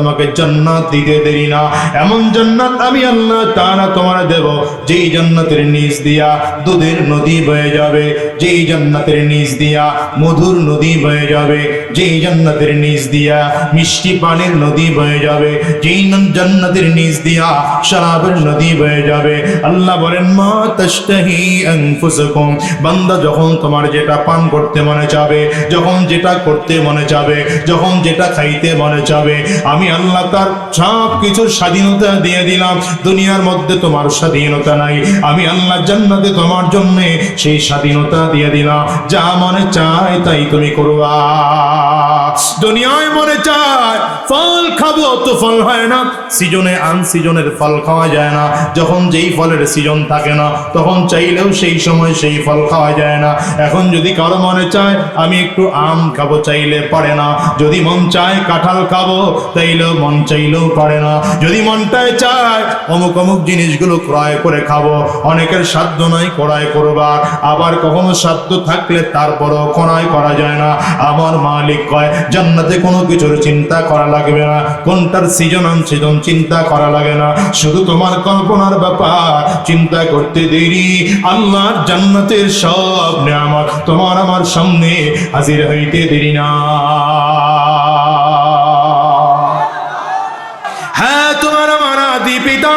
তোমাকে জান্নাত দিতে দেরি না। এমন জান্নাত আমি আল্লাহ তাআলা তোমার দেব যেই জান্নাতের নিচ দিয়া দুধের নদী বয়ে যাবে, যেই জান্নাতের নিচ দিয়া মধুর নদী বয়ে যাবে, যেই জান্নাতের নিচ দিয়া মিষ্টি পানির নদী বয়ে যাবে, যেই জান্নাতের নিচ দিয়া শরাবের নদী বয়ে যাবে। আল্লাহ বলেন মা তাশতাহি আনফুসুকুম, বান্দা যখন তোমার যেটা পান করতে মনে চাবে, যখন যেটা করতে মনে চাবে, যখন যেটা খাইতে মনে চাবে, আমি আল্লাহ তার সব কিছুর স্বাধীনতা দিয়ে দিলাম। দুনিয়ার মধ্যে তোমার স্বাধীনতা নাই, আমি আল্লাহ জান্নাতে তোমার জন্য সেই স্বাধীনতা দিয়ে দিলাম। যা মনে চায় তাই তুমি করবা। দুনিয়ায় মনে চায় ফল খাবো তো ফল হয় না, সিজনে আনসিজনের ফল খাওয়া যায় না। যখন যেই ফলের সিজন থাকে না তখন চাইলেও সেই সময় সেই ফল খাওয়া যায় না। এখন যদি কারো মনে চায় আমি একটু আম খাবো, চাইলে পারে না। যদি মন চায় কাঁঠাল খাবো, তাইলেও মন চাইলেও পারে না। যদি মনটায় চায় অমুক অমুক জিনিসগুলো ক্রয় করে খাবো, অনেকের সাধ্য নাই ক্রয় করবার, আবার কখনো সাধ্য থাকলে তারপরও ক্রয় করা যায় না। আমার মালিক কয় জান্নাতে কোনো কিছুর চিন্তা করা লাগবে না, কোনটার সিজন আনসিজন চিন্তা করা লাগে না, শুধু তোমার কল্পনার ব্যাপার চিন্তা করতে দেরি। আল্লাহর জান্নাতের সব নিয়ামত তোমার আমার সামনে হাজির হইতে দেরি না। হ্যাঁ, তোমার আমার আদি পিতা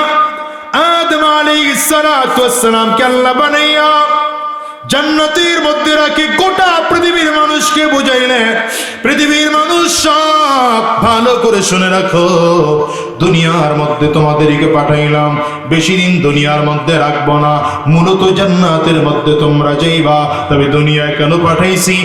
আদম আলাইহিস সালাতু ওয়াস সালাম কে আল্লাহ বানাইয়া জান্নাতের মধ্যে রাখি গোটা পৃথিবীর মানুষকে বুঝাইলেন, পৃথিবীর মানুষ সব ভালো করে শুনে রাখো, দুনিয়ার মধ্যে তোমাদেরকে পাঠাইলাম, বেশি দিন দুনিয়ার মধ্যে রাখবো না, মূলত জান্নাতের মধ্যে তোমরা যাইবা। তবে দুনিয়ায় কেন পাঠাইছি?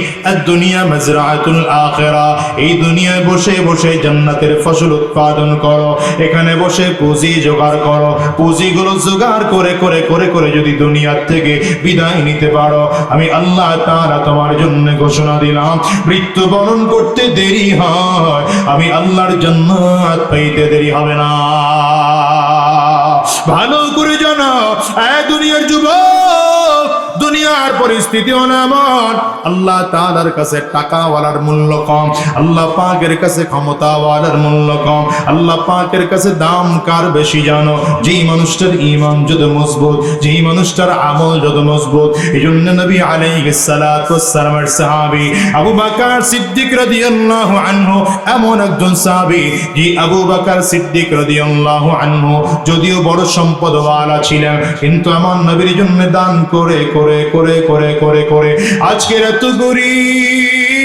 দুনিয়া মাজরাআতুল আখিরা, এই দুনিয়ায় বসে বসে জান্নাতের ফসল উৎপাদন করো, এখানে বসে পুঁজি জোগাড় করো, পুঁজিগুলো জোগাড় করে করে করে করে যদি দুনিয়ার থেকে বিদায় নিতে পারো, আমি আল্লাহ তাআলা তোমার জন্য ঘোষণা দিলাম মৃত্যুবরণ করতে দেরি হয়, আমি আল্লাহর জান্নাত পাইতে দেরি হবে না। ভালো করে জানো দুনিয়ার যুবক, দুনিয়ার পরিস্থিতি এমন, আল্লাহ তাআলার কাছে টাকাওয়ালার মূল্য কম, আল্লাহ পাকের কাছে ক্ষমতাওয়ালার মূল্য কম, আল্লাহ পাকের কাছে দাম কার বেশি জানো? যেই মানুষটার ঈমান যত মজবুত, যেই মানুষটার আমল যত মজবুত। এজন্য নবী আলাইহিস সালাতু ওয়াস সালামের সাহাবী আবু বকর সিদ্দিক রাদিয়াল্লাহু আনহু এমন একজন সাহাবী, যে আবু বকর সিদ্দিক রাদিয়াল্লাহু আনহু যদিও বড় সম্পদওয়ালা ছিলেন, কিন্তু আমার নবীর জন্য দান করে করে করে করে করে করে আজকের এত গরীব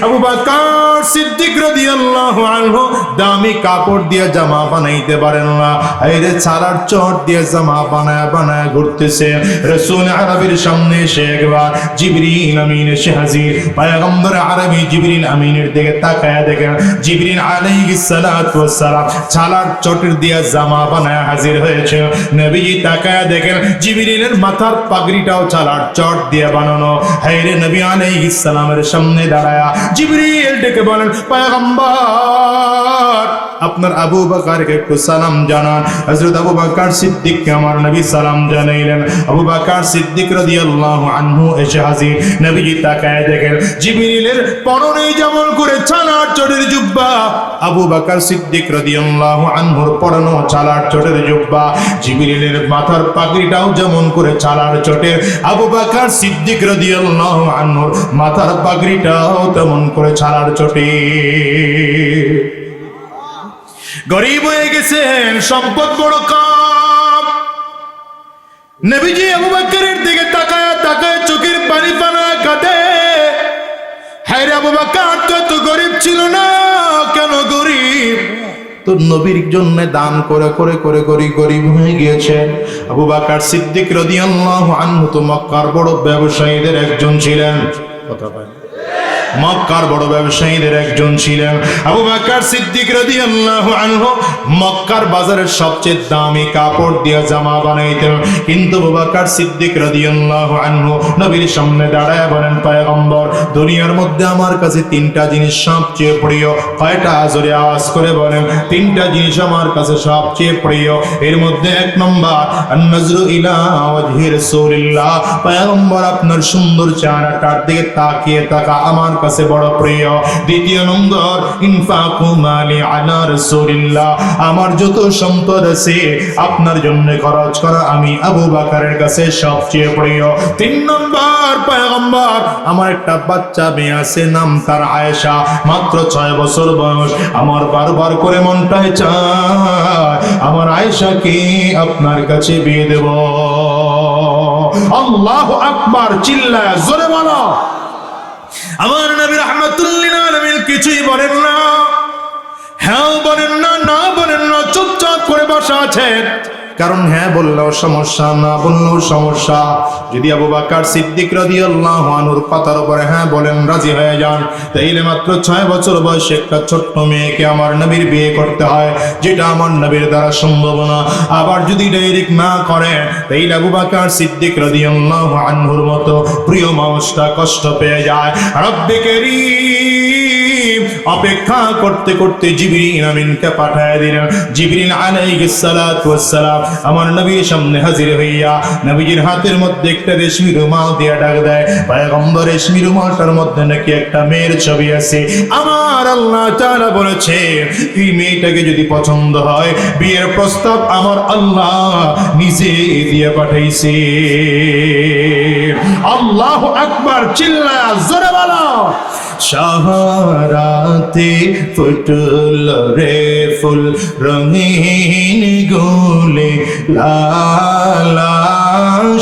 আবু বকর সিদ্দিক রাদিয়াল্লাহু আনহু দামি কাপড় দিয়ে জামা বানাইতে পারেন না, আইরে ছাড়ার চট দিয়ে জামা বানায় বানায় ঘুরতেছে। রাসূল আরবির সামনে এসে একবার জিবরিল আমিন এসে হাজির, পয়গম্বর আরবি জিবরিল আমিনের দিকে তাকায়া দেখেন জিবরিল আলাইহিস সালাতু ওয়াস সালাম ছাড়ার চটের দিয়ে জামা বানায় হাজির হয়েছে। নবীজি তাকায়া দেখেন জিবরিলের মাথার পাগড়িটাও ছাড়ার চট দিয়ে বানানো। হায়রে নবী আলাইহিস সালামের সামনে দাঁড়ায়া জিবরিল ডেকে বলেন পয়গম্বর আপনার আবু বকরকে একটু সালাম জানান। হযরত আবু বকর সিদ্দিককে আমার নবী সালাম জানাইলেন। আবু বকর সিদ্দিক রাদিয়াল্লাহু আনহু এসে হাজির। নবীজি তাকায় দেখেন জিবরিলের পরনে যেমন করে ছালার চটের জুব্বা, আবু বকর সিদ্দিক রাদিয়াল্লাহু আনহুর পরনে ছালার চটের জুব্বা, জিবরিলের মাথার পাগড়িটাও যেমন করে ছালার চটের, আবু বকর সিদ্দিক রাদিয়াল্লাহু আনহুর মাথার পাগড়িটাও তেমন করে ছালার চটে। গরিব হয়ে গেছেন, সম্পদ বড় কম। নবীজি আবু বকরের দিকে তাকায় তাকায় চোখের পানি ফানা কাঁদে। হ্যাঁ রে আবু বকর তো গরিব ছিল না, কেন গরিব? তো নবীর জন্য দান করে করে করে গরিব হয়ে গিয়েছে। আবু বকর সিদ্দিক রাদিয়াল্লাহু আনহু তো মক্কার বড় ব্যবসায়ীদের একজন ছিলেন, কথা পায় মক্কার বড় ব্যবসায়ীদের একজন ছিলেন। আবু বকর সিদ্দিক রাদিয়াল্লাহু আনহু মক্কার বাজারের সবচেয়ে দামি কাপড় দিয়ে জামা বানাইতেন, কিন্তু আবু বকর সিদ্দিক রাদিয়াল্লাহু আনহু নবীর সামনে দাঁড়ায় বলেন পয়গম্বর দুনিয়ার মধ্যে আমার কাছে তিনটা জিনিস সবচেয়ে প্রিয়। কয়টা? জোরে আওয়াজ করে বলেন। তিনটা জিনিস আমার কাছে সবচেয়ে প্রিয়। এর মধ্যে এক নম্বর আন-নাজরু ইলা ওয়াজহি রাসূলিল্লাহ, পয়গম্বর আপনার সুন্দর চেহারাটার দিকে তাকিয়ে থাকা আমার কাছে বড় প্রিয়। দ্বিতীয় নম্বর, ইনফাকু মালি আলা রাসূলিল্লাহ, আমার যত সম্পদ আছে আপনার জন্য খরচ করা আমি আবু বকরের কাছে সবচেয়ে প্রিয়। তিন নম্বর, পয়গম্বর আমার একটা বাচ্চা মেয়ে আছে, নাম তার আয়েশা, মাত্র 6 বছর বয়স। আমার বারবার করে মনটায় চায় আমার আয়েশাকে আপনার কাছে বিয়ে দেব। আল্লাহু আকবার, চিল্লায় জোরে বলো। আমার নবী রাহমাতুল লিল আলামিন কিছুই বলেন না, হ্যাঁ বলেন না, না বলেন না, চুপচাপ করে বসা আছেন। কারণ হ্যাঁ বললেও সমস্যা, না বললেও সমস্যা। যদি আবু বকর সিদ্দিক রাদিয়াল্লাহু আনহুর কথার উপরে হ্যাঁ বলেন, রাজি হয়ে যান, তাইলে মাত্র 6 বছর বয়সে একটা ছোট্ট মেয়েকে আমার নবীর বিয়ে করতে হয়, যেটা আমার নবীর দ্বারা সম্ভব না। আবার যদি ডাইরেক্ট না করেন, তাইলে আবু বকর সিদ্দিক রাদিয়াল্লাহু আনহুর মতো প্রিয় মানুষটা কষ্ট পেয়ে যায়। রব্বে কারীম অপেক্ষা করতে করতে জিবরিল আমিনকে পাঠিয়ে দিলেন। জিবরিল আলাইহিস সালাতু ওয়াস সালাম আমার নবীর সামনে হাজির হইয়া নবীজির হাতের মধ্যে একটা রেশমি রুমাল দিয়ে ডাক দেয়, পয়গম্বর রেশমি রুমালটার মধ্যে নাকি একটা মেয়ের ছবি আছে। আমার আল্লাহ তাআলা বলেছে এই মেয়েটাকে যদি পছন্দ হয়, বিয়ের প্রস্তাব আমার আল্লাহ নিজে দিয়ে পাঠাইছে। আল্লাহু আকবার, চিল্লায়া জোরে বলো। শাহরাতে ফুটল রে ফুল রঙিন গোলে লালা,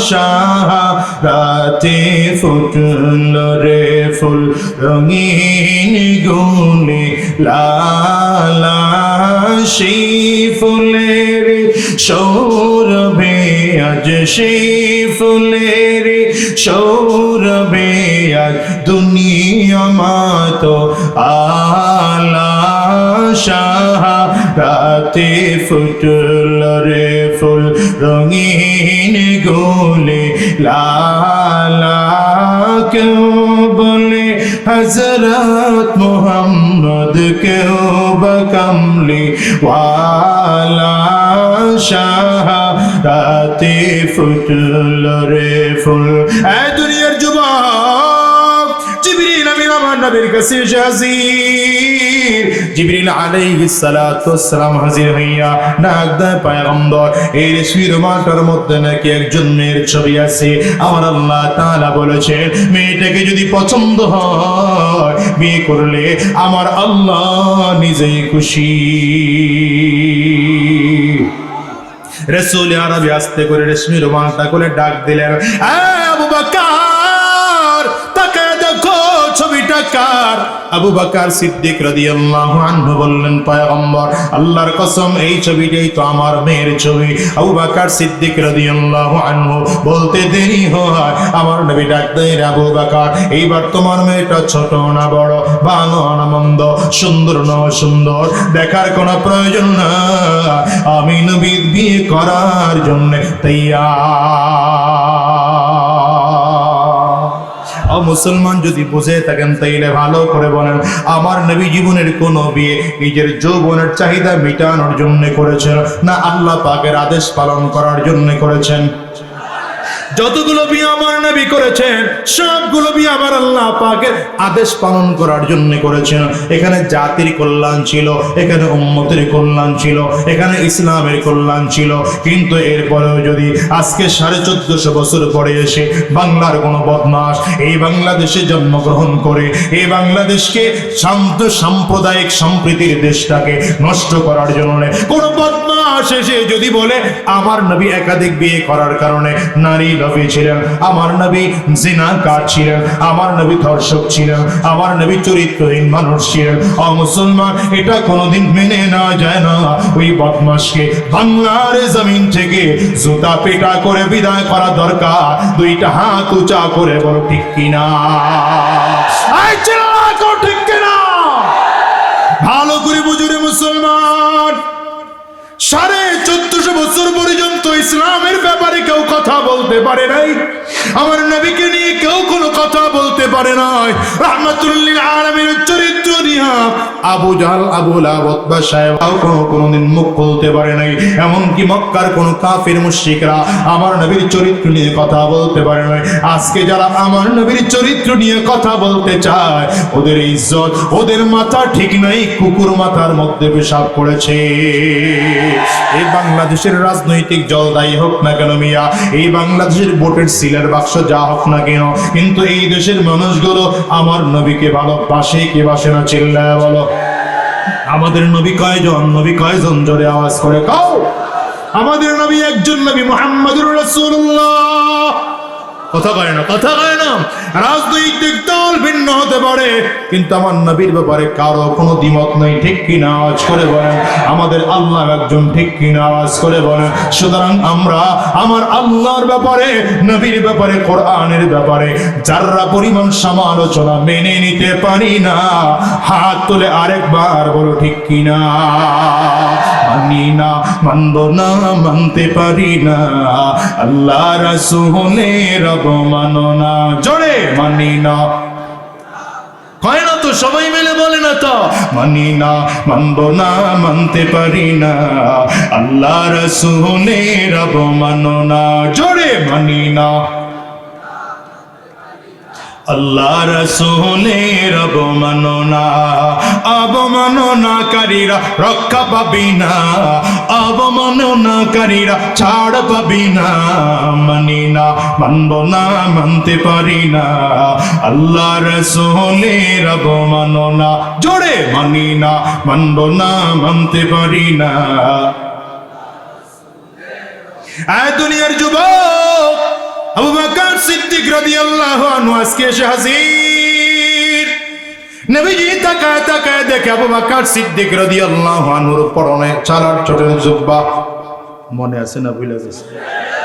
শাহরাতে ফুটল রে ফুল রঙিন গোলে লালা, সেই ফুলের সৌরভে আজ, সেই ফুলের সৌরভে আজ দুনিয়া মাতো আলা, শাহরাতে ফুটল রে ফুল রঙিন গোলে লালা, কেউ বলে হযরত মুহাম্মদ, কেউ বা কামলি ওয়ালা, শাহরাতে ফুটল রে ফুল। এই দুনিয়ার যুবক, জিবরিল আমিন আমার নবীর কাছে হাজির। জিবরিল আলাইহিস সালাতু ওয়াস সালাম হাজির হইয়া ডাক দেয়, পয়গম্বর এই রেশমি রুমালটার মধ্যে নাকি একজন মেয়ের ছবি আছে। আমার আল্লাহ তাআলা বলেছেন মেয়েটাকে যদি পছন্দ হয়, বিয়ে করলে আমার আল্লাহ নিজেই খুশি। রাসূল আরবি আস্তে করে রেশমি রুমালটা করে ডাক দিলেন, আবু বকর তাকায় দেখো ছবিটা কার? আবু বকর সিদ্দিক রাদিয়াল্লাহু আনহু বললেন, পয়গম্বর আল্লাহর কসম এই ছবিটাই তো আমার মেয়ের ছবি। আবু বকর সিদ্দিক রাদিয়াল্লাহু আনহু বলতে দেরি হয়, আমার নবী ডাক দেন, আবু বকর এইবার তোমার মেয়েটা ছোট না বড়, ভালো না মন্দ, সুন্দর না অসুন্দর, দেখার কোনো প্রয়োজন না, আমি নবী বিয়ে করার জন্য তৈয়ার। মুসলমান যদি বুঝে থাকেন তাইলে ভালো করে বলেন, আমার নবী জীবনের কোন বিয়ে নিজের যৌবনের চাহিদা মেটানোর জন্য করেছেন, না আল্লাহ পাকের আদেশ পালন করার জন্য করেছেন? যতগুলো বিয়ে আমার নবী করেছেন সবগুলো বিয়ে আমার আল্লাহ পাকের আদেশ পালন করার জন্য করেছেন। এখানে জাতির কল্যাণ ছিল, এখানে উম্মতের কল্যাণ ছিল, এখানে ইসলামের কল্যাণ ছিল। কিন্তু এরপরেও যদি আজকে 1450 বছর পরে এসে বাংলার কোনো বদমাশ এই বাংলাদেশে জন্মগ্রহণ করে এই বাংলাদেশকে শান্ত সাম্প্রদায়িক সম্প্রীতির দেশটাকে নষ্ট করার জন্য কোনো বদমাশ এসে যদি বলে আমার নবী একাধিক বিয়ে করার কারণে নারী নবী ছিলেন, আমার নবী জিনাকার ছিলেন, আমার নবী ধর্ষক ছিলেন, আমার নবী চরিত্রহীন মানুষ ছিলেন, মুসলমান এটা কোনোদিন মেনে নেওয়া যায় না। ওই বদমাশকে বাংলার জমিন থেকে জুতা পেটা করে বিদায় করা দরকার। দুইটা হাত উঁচা করে বলো ঠিক কিনা? ঠিক কিনা? ভালো করে বুঝুরে মুসলমান, 1450 বছর পর্যন্ত ইসলামের ব্যাপারে কেউ কথা বলতে পারে নাই, আমার নবীকে নিয়ে কেউ কোনো কথা বলতে পারে নাই। রাহমাতুল লিল আলামিনের চরিত্র নিয়ে আবু জাহল, আবু লাহাব, উতবা সাহেব কোনোদিন মুখ খুলতে পারে নাই। এমনকি মক্কার কোন কাফির মুশরিকরা আমার নবীর চরিত্র নিয়ে কথা বলতে পারে নাই। আজকে যারা আমার নবীর চরিত্র নিয়ে কথা বলতে চায়, ওদের ইজ্জত, ওদের মাথা ঠিক নাই, কুকুর মাথার মধ্যে পেশাব করেছে। এই বাংলাদেশের রাজনৈতিক জলদাই হোক না কেন মিয়া, এই বাংলাদেশের ভোটের সিলের বাক্স যা হোক না কেন, কিন্তু এই দেশের মানুষগুলো আমার নবীকে ভালোবাসে কি বাসে না? চিল্লায় বলো। আমাদের নবী কয়জন? নবী কয়জন? জোরে আওয়াজ করে কও। আমাদের নবী একজন, নবী মুহাম্মদুর রাসূলুল্লাহ। কথা কয় না, কথা কয় না। রাজনৈতিক দল ভিন্ন হতে পারে, কিন্তু আমার নবীর ব্যাপারে কারো কোনো দ্বিমত নেই। ঠিক কিনা? আওয়াজ করে বলেন। আমাদের আল্লাহ একজন। ঠিক কিনা? আওয়াজ করে বলেন। সুতরাং আমরা আমার আল্লাহর ব্যাপারে, নবীর ব্যাপারে, কোরআনের ব্যাপারে যারা পরিমাণ সমালোচনা মেনে নিতে পারি না, হাত তুলে আরেকবার বলো ঠিক কিনা? মানি না, মানব না, মানতে পারি না, আল্লাহ রাসূলের অবমাননা। জোরে মানি না। হয় না তো? সবাই মিলে বলে না তো? মানি না, মানব না, মানতে পারি না, আল্লাহ রাসূলের অবমাননা। জোরে মানি না, আল্লাহ রাসূলের অবমাননা। অবমাননাকারীরা রক্ষা পাবি না, অবমাননাকারীরা ছাড় পাবি না। মানি না, মানব না, মানতে পারি না, আল্লাহ রাসূলের অবমাননা। জোরে মানি না, মানব না, মানতে পারি না। আয় দুনিয়ার যুবক, আবু বকর সিদ্দিক রাদিয়াল্লাহু আনহু আজকে এসে হাজির। নবীজি তাকায় তাকায় দেখে আবু বকর সিদ্দিক রাদিয়াল্লাহু আনহুর পরনে চালার চটের জুব্বা। মনে আছে না? ভুলে গেছে?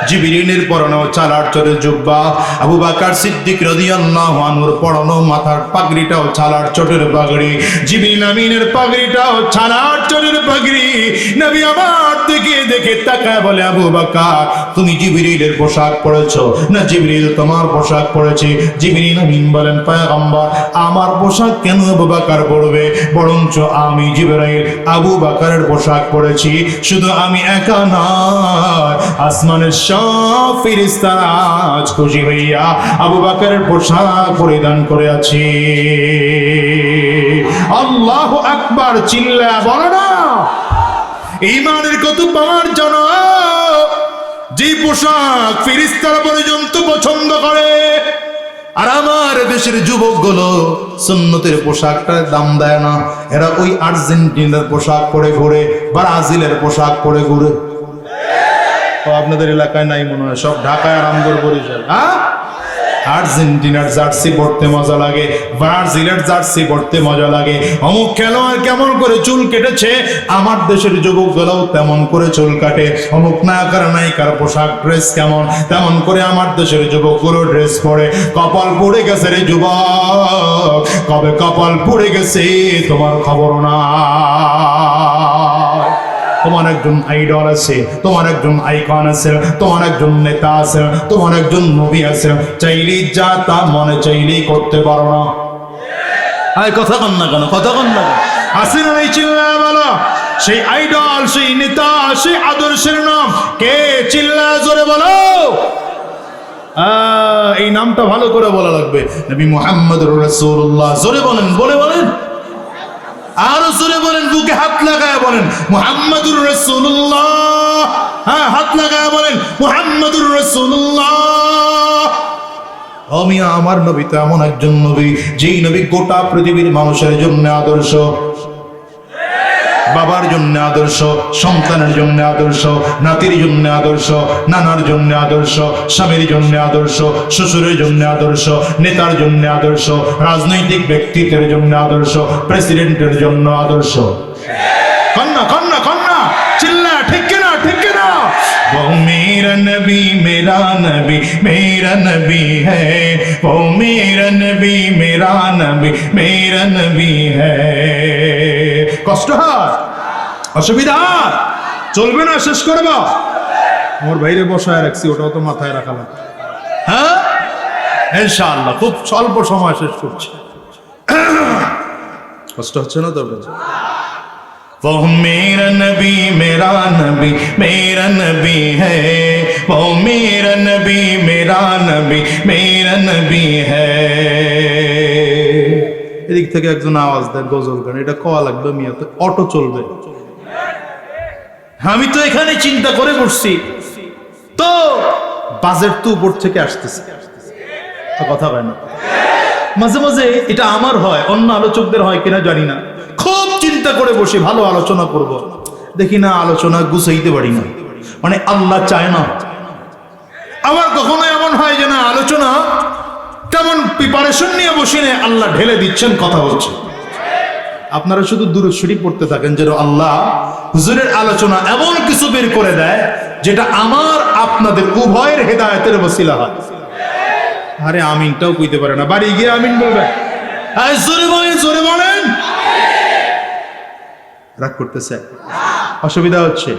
জিবরিলের পরনেও চালার চটের জুব্বা। আবু বকর সিদ্দিক রাদিয়াল্লাহু আনহুর পরনে মাথার পাগড়িটাও চালার চটের পাগড়ি। জিবরিল আমিনের পাগড়িটাও চালার চটের পাগড়ি। নবী আমার দিকে দেখে তাকায় বলে, আবু বকর তুমি জিবরিলের পোশাক পরেছো না জিবরিল তোমার পোশাক পরেছে? জিবরিল আমিন বলেন, পয়গম্বর আমার পোশাক কেন আবু বকর পরবে? বরঞ্চ আমি জিবরাইল আবু বকরের পোশাক পরেছি। শুধু আমি একা না, আসমানের সব ফেরেশতারা আজ খুশি হইয়া আবু বকরের পোশাক পরিধান করে আছে। আল্লাহু আকবার। চিল্লা বলো না। ঈমানের কত পাওয়ার জন্য যে পোশাক ফেরেশতারা পর্যন্ত পছন্দ করে, আর আমার দেশের যুবকগুলো সুন্নতের পোশাকটার দাম দেয় না। এরা ওই আর্জেন্টিনার পোশাক পরে ঘুরে, ব্রাজিলের পোশাক পরে ঘুরে। আপনাদের এলাকায় নাই মনে হয়, সব ঢাকায় আর আমগর বরিশাল। আর্জেন্টিনার জার্সি পড়তে মজা লাগে, ব্রাজিলের জার্সি পড়তে মজা লাগে। অমুক খেলোয়াড় কেমন করে চুল কেটেছে, আমার দেশের যুবকগুলোও তেমন করে চুল কাটে। অমুক নায়িকার নায়িকার পোশাক ড্রেস কেমন, তেমন করে আমার দেশের যুবকগুলো ড্রেস পরে। কপাল পুড়ে গেছে রে যুবক, কবে কপাল পুড়ে গেছে তোমার খবর না। তোমার একজন আইডল আছে, তোমার একজন আইকন আছে, তোমার একজন নেতা আছে, তোমার একজন নবী আছে, চাইলেই যা তা মনে চাইলেই করতে পারো না। আয় কথা কন না কেন? কথা কন না আছে না? এই চিল্লা বলো। সেই আইডল, সেই নেতা, সেই আদর্শের নাম কে? চিল্লা জোরে বলো। এই নামটা ভালো করে বলা লাগবে, নবী মুহাম্মদুর রাসূলুল্লাহ। জোরে বলেন, বলে বলেন, আরো জোরে বলেন, বুকে হাত লাগায় বলেন মুহাম্মাদুর রাসূলুল্লাহ। হ্যাঁ, হাত লাগায় বলেন মুহাম্মাদুর রাসূলুল্লাহ। আমার নবী তো এমন একজন নবী, যেই নবী গোটা পৃথিবীর মানুষের জন্য আদর্শ। বাবার জন্য আদর্শ, সন্তানের জন্য আদর্শ, নাতির জন্য আদর্শ, নানার জন্য আদর্শ, স্বামীর জন্য আদর্শ, শ্বশুরের জন্য আদর্শ, নেতার জন্য আদর্শ, রাজনৈতিক ব্যক্তিত্বের জন্য আদর্শ, প্রেসিডেন্টের জন্য আদর্শ। কন্যা কন্যা কন্যা চিল্লা, ঠিক কিনা? ঠিক কিনা? वो मेरा नबी मेरा नबी मेरा नबी है, वो मेरा नबी मेरा नबी मेरा नबी है। কষ্ট হয়, অসুবিধা চলবে না, শেষ করবো। আমার ভাইরে বসায় রাখছি, ওটাও তো মাথায় রাখা লাগবে। হ্যাঁ ইনশাআল্লাহ খুব স্বল্প সময় শেষ করছি। কষ্ট হচ্ছে না তো? वो मेरा नबी मेरा नबी मेरा नबी है, वो मेरा नबी मेरा नबी मेरा नबी है। এদিক থেকে একজন আওয়াজ দেয় গজল গান, এটা কওয়া লাগবে মিয়াতে, অটো চলবে। আমি তো এখানে চিন্তা করে বসছি, তো বাজেট তো উপর থেকে আসতেছে, কথা হয় না। মাঝে মাঝে এটা আমার হয়, অন্য আলোচকদের হয় কিনা জানি না, খুব চিন্তা করে বসে ভালো আলোচনা করব, দেখি না আলোচনা গুছাইতে পারি না, মানে আল্লাহ চায় না। আবার কখনো এমন হয় যে না আলোচনা তেমন প্রিপারেশন নিয়ে বসে নেই, আল্লাহ ঢেলে দিচ্ছেন, কথা হচ্ছে। আপনারা শুধু দুরূদ শরীফ পড়তে থাকেন, যেন আল্লাহ হুজুরের আলোচনা এমন কিছু বের করে দেয় যেটা আমার আপনাদের উভয়ের হেদায়েতের ওসিলা হয়। আরে আমিনটাও কইতে পারে না, বাড়ি গিয়ে আমিন বলবেন। জোরে বলেন, জোরে বলেন। রাগ করতেছে, অসুবিধা হচ্ছে।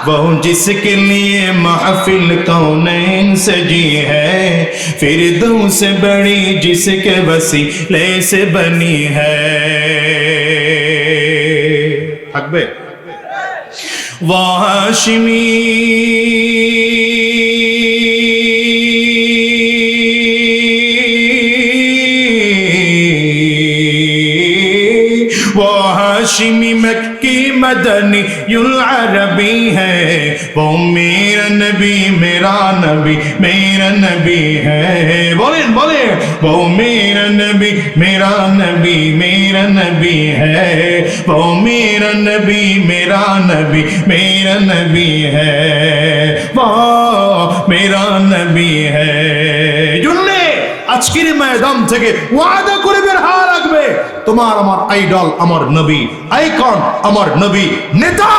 বহু জিসকে লিয়ে মাহফিল কৌনैन सजी है, फिरदौस बड़ी जिसके वसीले से बनी है। থাকবে वो हाशिमी वो हाशिमी मक्की मदनी युल अरबी है, वो मेरा नबी मेरा नबी मेरा नबी है। बोलें बोलें, वो मेरा नबी मेरा नबी मेरा नबी है, वो मेरा नबी मेरा नबी मेरा नबी है, वो मेरा नबी है। जुल्ले আজকের ময়দান থেকে ওয়াদা করে বের হওয়া লাগবে, তোমার আমার আইডল আমার নবী, আইকন আমার নবী, নেতা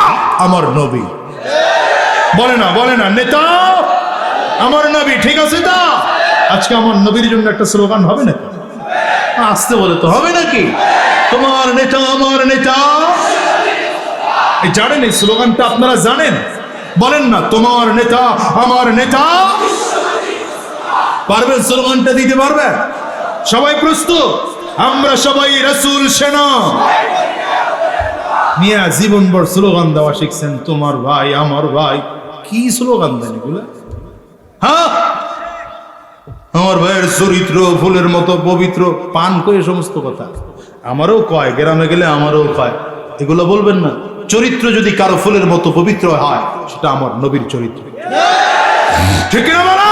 আমার নবী। বলে না বলে না, নেতা আমার নবী, ঠিক আছে? তা আজকে আমার নবীর জন্য একটা স্লোগান হবে না? আসতে বলে তো হবে নাকি? তোমার নেতা আমার নেতা, এই জানেন এই স্লোগানটা আপনারা জানেন? বলেন না, তোমার নেতা আমার নেতা। পারবেন স্লোগানটা দিতে পারবেন? সবাই প্রস্তুত? আমরা সবাই রাসূল সেনা মিয়া জীবনভর স্লোগান দেওয়া শিখছেন, তোমার ভাই আমার ভাই, কি স্লোগান দেন এগুলো? হ্যাঁ, আমার ভাইয়ের চরিত্র ফুলের মতো পবিত্র, পান করে সমস্ত কথা আমারও কয়, গ্রামে গেলে আমারও কয়, এগুলো বলবেন না। চরিত্র যদি কারো ফুলের মতো পবিত্র হয়, সেটা আমার নবীর চরিত্র, ঠিক না বলো?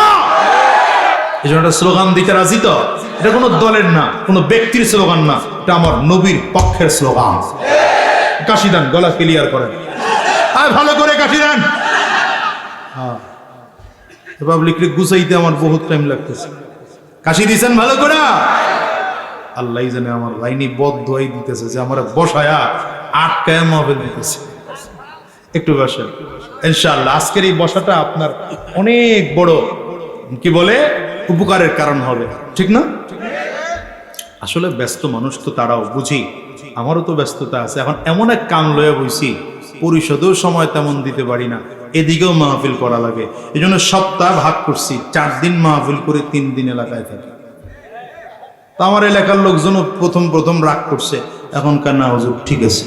এই জন্য একটা স্লোগান দিতে রাজি তো? এটা কোনো দলের না, কোনো ব্যক্তির স্লোগান না, এটা আমার নবীর পক্ষের স্লোগান। কাশি দেন, গলা ক্লিয়ার করেন, আর ভালো করে কাশি দেন। হ্যাঁ, পাবলিকলি গুছাইতে আমার বহুত টাইম লাগতেছে। কাশি দিছেন ভালো করে? আল্লাহ জানে আমার লাইনি বদদোয়াই দিতেছে যে আমার বসায়া আটকায় মাহফিল দিতেছে। একটু বসেন ইনশাআল্লাহ। আজকের এই বসাটা আপনার অনেক বড় কি বলে উপকারের কারণ হবে, ঠিক না? আসলে ব্যস্ত মানুষ তো, তারাও বুঝি, আমারও তো ব্যস্ততা আছে। এখন এমন এক কাম লয়ে বইছি, পরিষদেও সময় তেমন দিতে পারি না, এদিকেও মাহফিল করা লাগে। এই জন্য সপ্তাহ ভাগ করছি, 4 দিন মাহফিল করে 3 দিন এলাকায় থাকি। তো আমার এলাকার লোকজন প্রথম প্রথম রাগ করছে, এখনকার না হুজুর ঠিক আছে।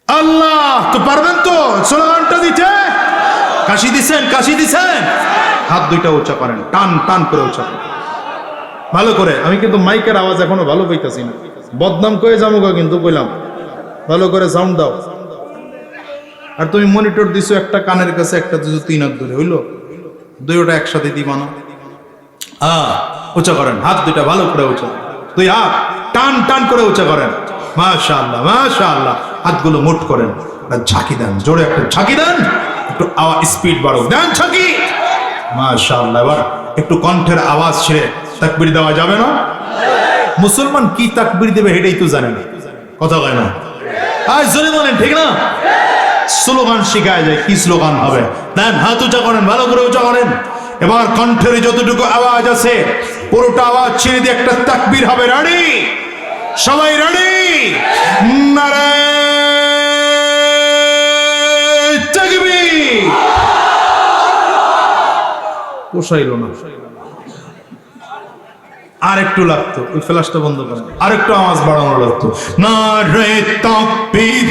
আল্লাহ তো পারবেন তো স্লোগানটা দিতে? কাশি দিছেন? কাশি দিছেন? হাত দুইটা উঁচা করেন, টান টান করে উঁচা করেন ভালো করে। আমি কিন্তু মাইকের আওয়াজ এখনো ভালো পাইতাছি না, বদনাম করে যাবো কিন্তু কইলাম, ভালো করে সাউন্ড দাও। আর তুমি মনিটর দিছো একটা কানের কাছে, একটা দিছো 3 হাত ধরে, হইলো? দুইটা একসাথে দিবা না? উঁচা করেন, হাত দুইটা ভালো করে উঁচা, 2 হাত টান টান করে উঁচা করেন। মাশাআল্লাহ মাশাআল্লাহ। হাতগুলো মুঠ করেন, ঝাঁকি দেন, জোরে একটা ঝাঁকি দেন, একটু আওয়াজ স্পিড বাড়ো, দেন ঝাঁকি। মাশাআল্লাহ। এবার একটু কণ্ঠের আওয়াজ ছেড়ে তাকবীর দেওয়া যাবে না? মুসলমান কি তাকবীর দেবে এটাই তো জানে না, কথা কয় না। আর জোরে বলেন, ঠিক না? স্লোগান শিখায় যায়, কি স্লোগান হবে? দেন, হাত উঁচা করেন, ভালো করে উঁচা করেন। এবার কণ্ঠের যতটুকু আওয়াজ আছে পুরোটা আওয়াজ ছেড়ে দিয়ে একটা তাকবীর হবে। রেডি? সবাই রেডি? নারে পোষাইল না, আর একটু লাগতো, ওই ফ্ল্যাশটা বন্ধ করেন, আর একটু আওয়াজ বাড়ানো লাগতো। নারে তাকবীর,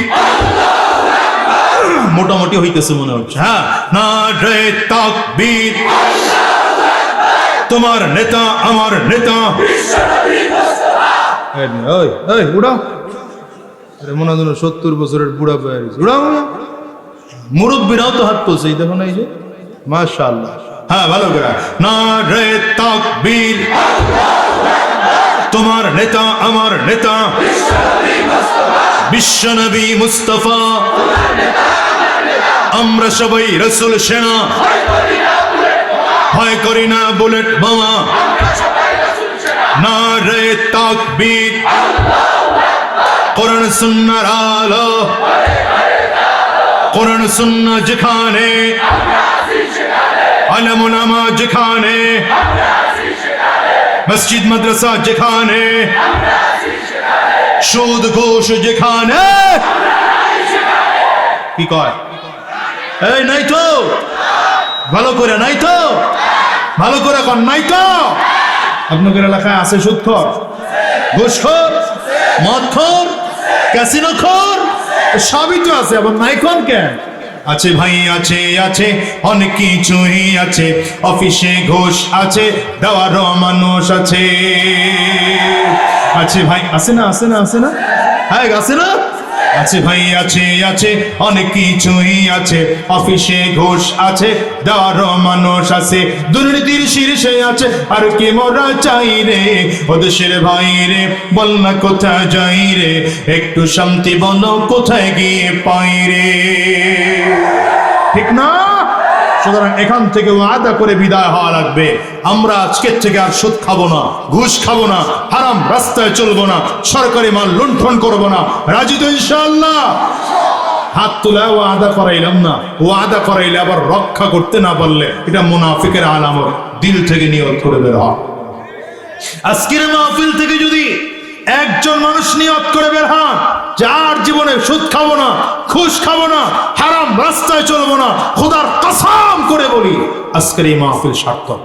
মোটামুটি হইতেছে মনে হচ্ছে। হ্যাঁ, নারে তাকবীর, তোমার নেতা আমার নেতা। উড়াও, মনে হয় 70 বছরের বুড়া বয়ে উড়াও। মুরব্বীরাও তো হাত তুলছে, দেখো না, এই যে মাশাআল্লাহ। হ্যাঁ, ভালো করে। নারে তাকবীর, তোমার নেতা আমার নেতা, বিশ্বনবী মুস্তাফা, আমরা সবাই রাসূল সেনা, ভয় করি না বুলেট বোমা। নারে তাকবীর, কোরআন সুন্নাহর আলো, কোরআন সুন্নাহ যেখানে, আলেম ওলামা যেখানে, মসজিদ মাদ্রাসা যেখানে, সুদ ঘুষ যেখানে, কি কয়? এই নাই তো, ভালো করে নাই তো, ভালো করে কর নাই তো। আপনাদের এলাকায় আছে সুদখোর, ঘুষখোর, মদখোর, ক্যাসিনোখোর, সবই তো আছে, আবার নাই কোন কেন? আছে ভাই, আছে আছে অনেক কিছুই আছে, অফিসে ঘুষ আছে, দেওয়ারও মানুষ আছে। আছে ভাই, আছে না, আছে না, আছে না, হ্যাঁ আছে না, আছে ভাই, আছে আছে অনেক কিছুই আছে, অফিসে ঘুষ আছে, দেওয়ারও মানুষ আছে, দুর্নীতির শীর্ষে আছে, আর কি মোরা চাই রে, ও দেশের ভাই রে, বল না কোথায় যাই রে, একটু শান্তি বলো কোথায় গিয়ে পাই রে। ঠিক না? সুতরাং এখান থেকে ওয়াদা করে বিদায় হওয়া লাগবে, আমরা আজকের থেকে আর সুদ খাবো না, ঘুষ খাবো না, হারাম রাস্তায় চলবো না, সরকারি মাল লুণ্ঠন করবো না। রাজি তো ইনশাআল্লাহ? হাত তুলে ওয়াদা করাইলাম না, ওয়াদা করাইলে আবার রক্ষা করতে না পারলে এটা মুনাফিকের আলামত। দিল থেকে নিয়ত করে বের হও। আজকের মাহফিল থেকে যদি একজন মানুষ নিয়ত করে বের হন, যার জীবনে সুদ খাবো না, ঘুষ খাবো না, হারাম রাস্তায় চলবো না, খোদার কসম করে বলি আজকের এই মাহফিল সার্থক।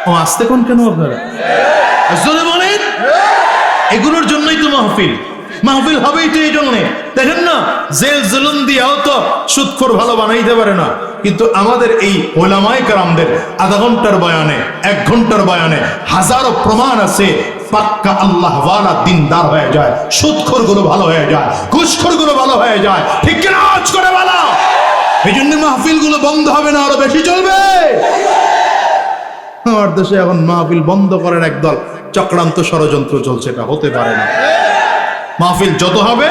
ও আসতে কোন কেন আপনারা জোরে বলেন? এগুলোর জন্যই তো মাহফিল, মাহফিল হবেই তো এই জন্যে। দেখেন না, জেল জুলুম দিয়েও তো সুদখোর ভালো বানাইতে পারে না, কিন্তু আমাদের এই ওলামায়ে কেরামদের আধা ঘন্টার বয়ানে, 1 ঘন্টার বয়ানে হাজারো প্রমাণ আছে, পাক্কা আল্লাহ ওয়ালা দিনদার হয়ে যায়, সুদখোর গুলো ভালো হয়ে যায়, ঘুষখোর গুলো ভালো হয়ে যায়। ঠিক কিনা? আজ করে বলা। এই জন্য মাহফিল গুলো বন্ধ হবে না, আরো বেশি চলবে। আমার দেশে এখন মাহফিল বন্ধ করার একদল চক্রান্ত ষড়যন্ত্র চলছে, এটা হতে পারে না। মাহফিল যত হবে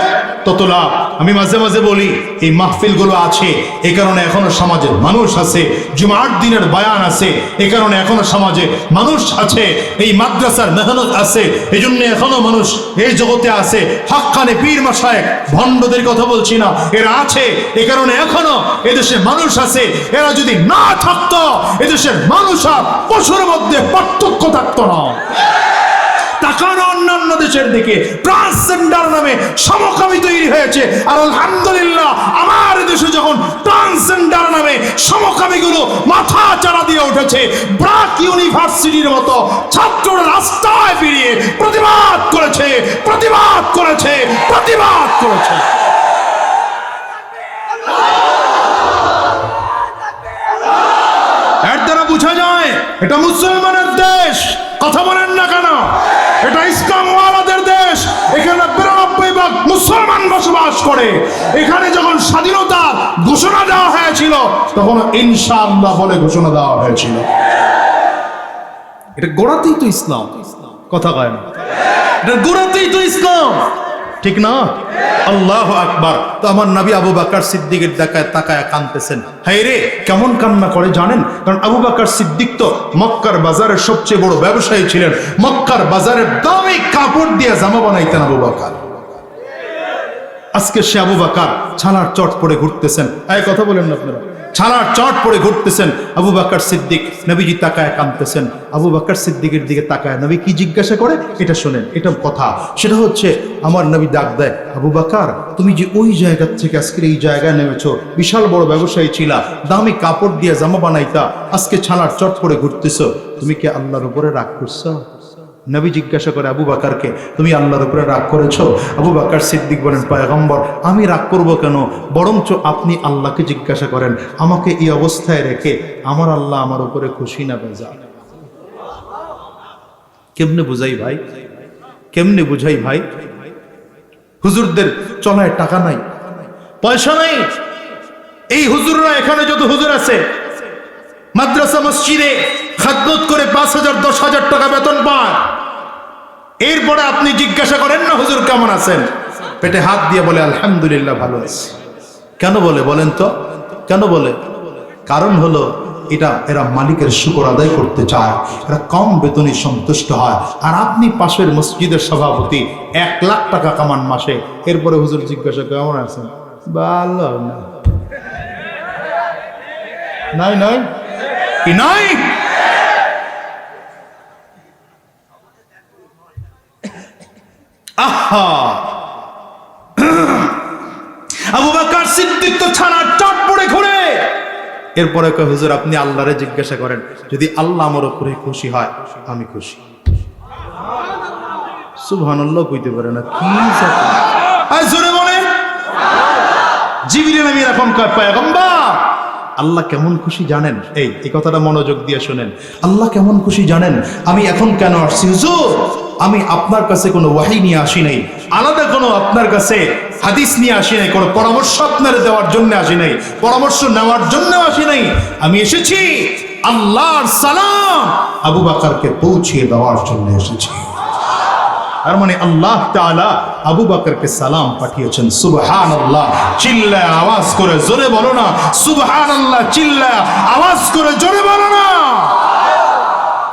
তত লাভ। আমি মাঝে মাঝে বলি এই মাহফিল গুলো আছে এই কারণে এখনো সমাজে মানুষ আছে, জুমার দিনের বয়ান আছে এই কারণে এখনো সমাজে মানুষ আছে, এই মাদ্রাসার মেহনত আছে এই জন্য এখনো মানুষ এই জগতে আছে। হক্কানে পীর মাশায়েখ, ভণ্ডদের কথা বলছি না, এরা আছে এই কারণে এখনো এদেশে মানুষ আছে। এরা যদি না থাকতো এদেশের মানুষ আর পশুর মধ্যে পার্থক্য থাকতো না। তাকানো অন্যান্য দেশের দিকে, ট্রান্সজেন্ডার নামে সমকামী তৈরি হয়েছে, আর আলহামদুলিল্লাহ আমার দেশে যখন ট্রান্সজেন্ডার নামে সমকামীগুলো মাথা চাড়া দিয়ে উঠেছে, ব্রাক ইউনিভার্সিটির মতো ছাত্ররা রাস্তায় বেরিয়ে প্রতিবাদ করেছে, প্রতিবাদ করেছে, প্রতিবাদ করেছে। এর দ্বারা বোঝা যায় এটা মুসলমানের দেশ। কথা বলেন না কেন? এটা ইসলামওয়ালাদের দেশ। এখানে 92% মুসলমান বসবাস করে। এখানে যখন স্বাধীনতার ঘোষণা দেওয়া হয়েছিল তখন ইনশাআল্লাহ বলে ঘোষণা দেওয়া হয়েছিল। এটা গোড়াতেই তো ইসলাম, কথা কয় না, এটা গোড়াতেই তো ইসলাম, ঠিক না? আল্লাহু আকবার। তো আমার নবী আবু বকর সিদ্দিকের দেখায় তাকায় কাঁদতেছেন। হায় রে, কেমন কান্না করে জানেন? কারণ আবু বকর সিদ্দিক তো মক্কার বাজারের সবচেয়ে বড় ব্যবসায়ী ছিলেন। মক্কার বাজারের দামি কাপড় দিয়ে জামা বানাইতেন আবু বকর। আজকে সে আবু বকর ছানার চট পরে ঘুরতেছেন। এই কথা বলেন না আপনারা? ছানার চট পড়ে ঘুরতেছেন। আবু বকর সিদ্দিক, নবীজি তাকায় কাঁদতেছেন। আবু বকর সিদ্দিকের দিকে তাকায়, নবী কি জিজ্ঞাসা করে এটা শোনেন, এটা কথা। সেটা হচ্ছে আমার নবী ডাক দেয়, আবু বকর তুমি যে ওই জায়গা থেকে আজকের এই জায়গায় নেমেছো, বিশাল বড় ব্যবসায়ী ছিলা, দামি কাপড় দিয়ে জামা বানাইতা, আজকে ছানার চট পড়ে ঘুরতেছো, তুমি কি আল্লাহর উপরে রাগ করছো? নবী জিজ্ঞাসা করে আবু বকরকে, তুমি আল্লাহর উপরে রাগ করেছো? আবু বকর সিদ্দিক বলেন, পয়গম্বর আমি রাগ করব কেন, বরঞ্চ আপনি আল্লাহকে জিজ্ঞাসা করেন, আমাকে এই অবস্থায় রেখে আমার আল্লাহ আমার উপরে খুশি না বেজার? কেমনে বুঝাই ভাই, কেমনে বুঝাই ভাই? হুজুরদের চলায় টাকা নাই, পয়সা নাই। এই হুজুররা, এখানে যত হুজুর আছে, মাদ্রাসা মসজিদে খাদমত করে 5,000 10,000 টাকা বেতন পায়। এরপরে আপনি জিজ্ঞাসা করেন না হুজুর কেমন আছেন, পেটে হাত দিয়ে বলে আলহামদুলিল্লাহ ভালো আছি। কেন বলে বলেন তো, কেন বলে? কারণ হলো এরা মালিকের শুকর আদায় করতে চায়, এরা কম বেতনে সন্তুষ্ট হয়। আর আপনি পাশের মসজিদের সভাপতি, 1 লাখ টাকা কামান মাসে, এরপরে হুজুর জিজ্ঞাসা কেমন আছেন, ভালো না, নাই নাই কি নাই? আহা, আবু বকর সিদ্দিক তো ছানার চট পড়ে ঘুরে। এরপরে কয় হুজুর আপনি আল্লাহরে জিজ্ঞাসা করেন, যদি আল্লাহ আমার উপরে খুশি হয় আমি খুশি। সুবহানাল্লাহ কইতে পারে না, কি আর জোরে বলেন। জিবরিল আমিন এরকম কয়, পয়গম্বর আল্লাহ কেমন খুশি জানেন? এই কথাটা মনোযোগ দিয়ে শুনেন। আল্লাহ কেমন খুশি জানেন? আমি এখন কেন আসছি হুজুর? আমি আপনার কাছে কোনো ওয়াহী নিয়ে আসি নাই, আলাদা কোনো আপনার কাছে হাদিস নিয়ে আসি নাই, কোনো পরামর্শ আপনার দেওয়ার জন্য আসি নাই, পরামর্শ নেওয়ার জন্য আসি নাই। আমি এসেছি আল্লাহর সালাম আবু বকরকে পৌঁছিয়ে দেওয়ার জন্য এসেছি। তার মানে আল্লাহ তাআলা আবু বকরকে সালাম পাঠিয়েছেন। সুবহানাল্লাহ, চিল্লায় আওয়াজ করে জোরে বলো না সুবহানাল্লাহ, চিল্লায় আওয়াজ করে জোরে বলো না।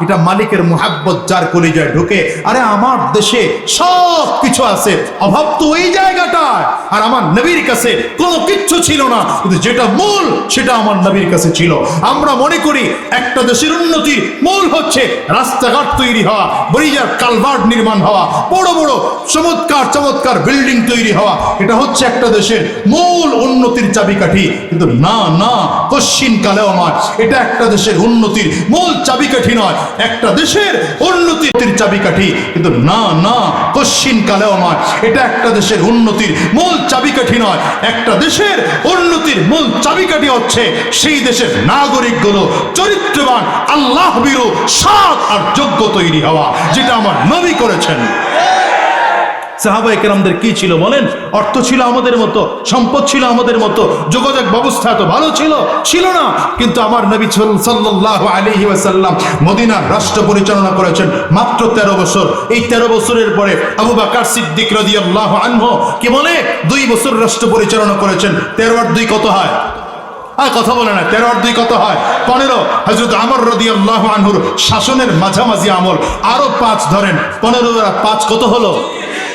এটা মালিকের মুহাব্বত যার কলিজায় ঢুকে। আরে আমার দেশে সব কিছু আছে, অভাব তো ওই জায়গাটায়। আর আমার নবীর কাছে কোনো কিচ্ছু ছিল না, কিন্তু যেটা মূল সেটা আমার নবীর কাছে ছিল। আমরা মনে করি একটা দেশের উন্নতির মূল হচ্ছে রাস্তাঘাট তৈরি হওয়া, ব্রিজের কালভার্ট নির্মাণ হওয়া, বড় বড় চমৎকার চমৎকার বিল্ডিং তৈরি হওয়া, এটা হচ্ছে একটা দেশের মূল উন্নতির চাবিকাঠি। কিন্তু না না, কশ্চিন কালেও নয়, এটা একটা দেশের উন্নতির মূল চাবিকাঠি নয়। একটা দেশের উন্নতির চাবিকাঠি, কিন্তু না না, কশ্চিন কালেও নয়, এটা একটা দেশের উন্নতির মূল চাবিকাঠি নয়। একটা দেশের উন্নতির মূল চাবিকাঠি হচ্ছে সেই দেশের নাগরিকগুলো চরিত্রবান, আল্লাহ ভীরু, সৎ আর যোগ্য তৈরি হওয়া, যেটা আমার নবী করেছেন। সাহাবায়ে কেরামদের কি ছিল বলেন? অর্থ ছিল আমাদের মতো, সম্পদ ছিল আমাদের মতো, যোগাযোগ ব্যবস্থা এত ভালো ছিল না। কিন্তু আমার নবী সাল্লাল্লাহু আলাইহি ওয়াসাল্লাম মদিনার রাষ্ট্র পরিচালনা করেছেন মাত্র 13 বছর। এই 13 বছরের পরে আবু বকর সিদ্দিক রাদিয়াল্লাহু আনহু কি বলে 2 বছর রাষ্ট্র পরিচালনা করেছেন। 13 আর 2 কত হয়? আর কথা বলে না, 13 আর 2 কত হয়? 15। হযরত ওমর রাদিয়াল্লাহু আনহুর শাসনের মাঝামাঝি আমল, আরো 5 ধরেন, 15 আর 5 কত হলো?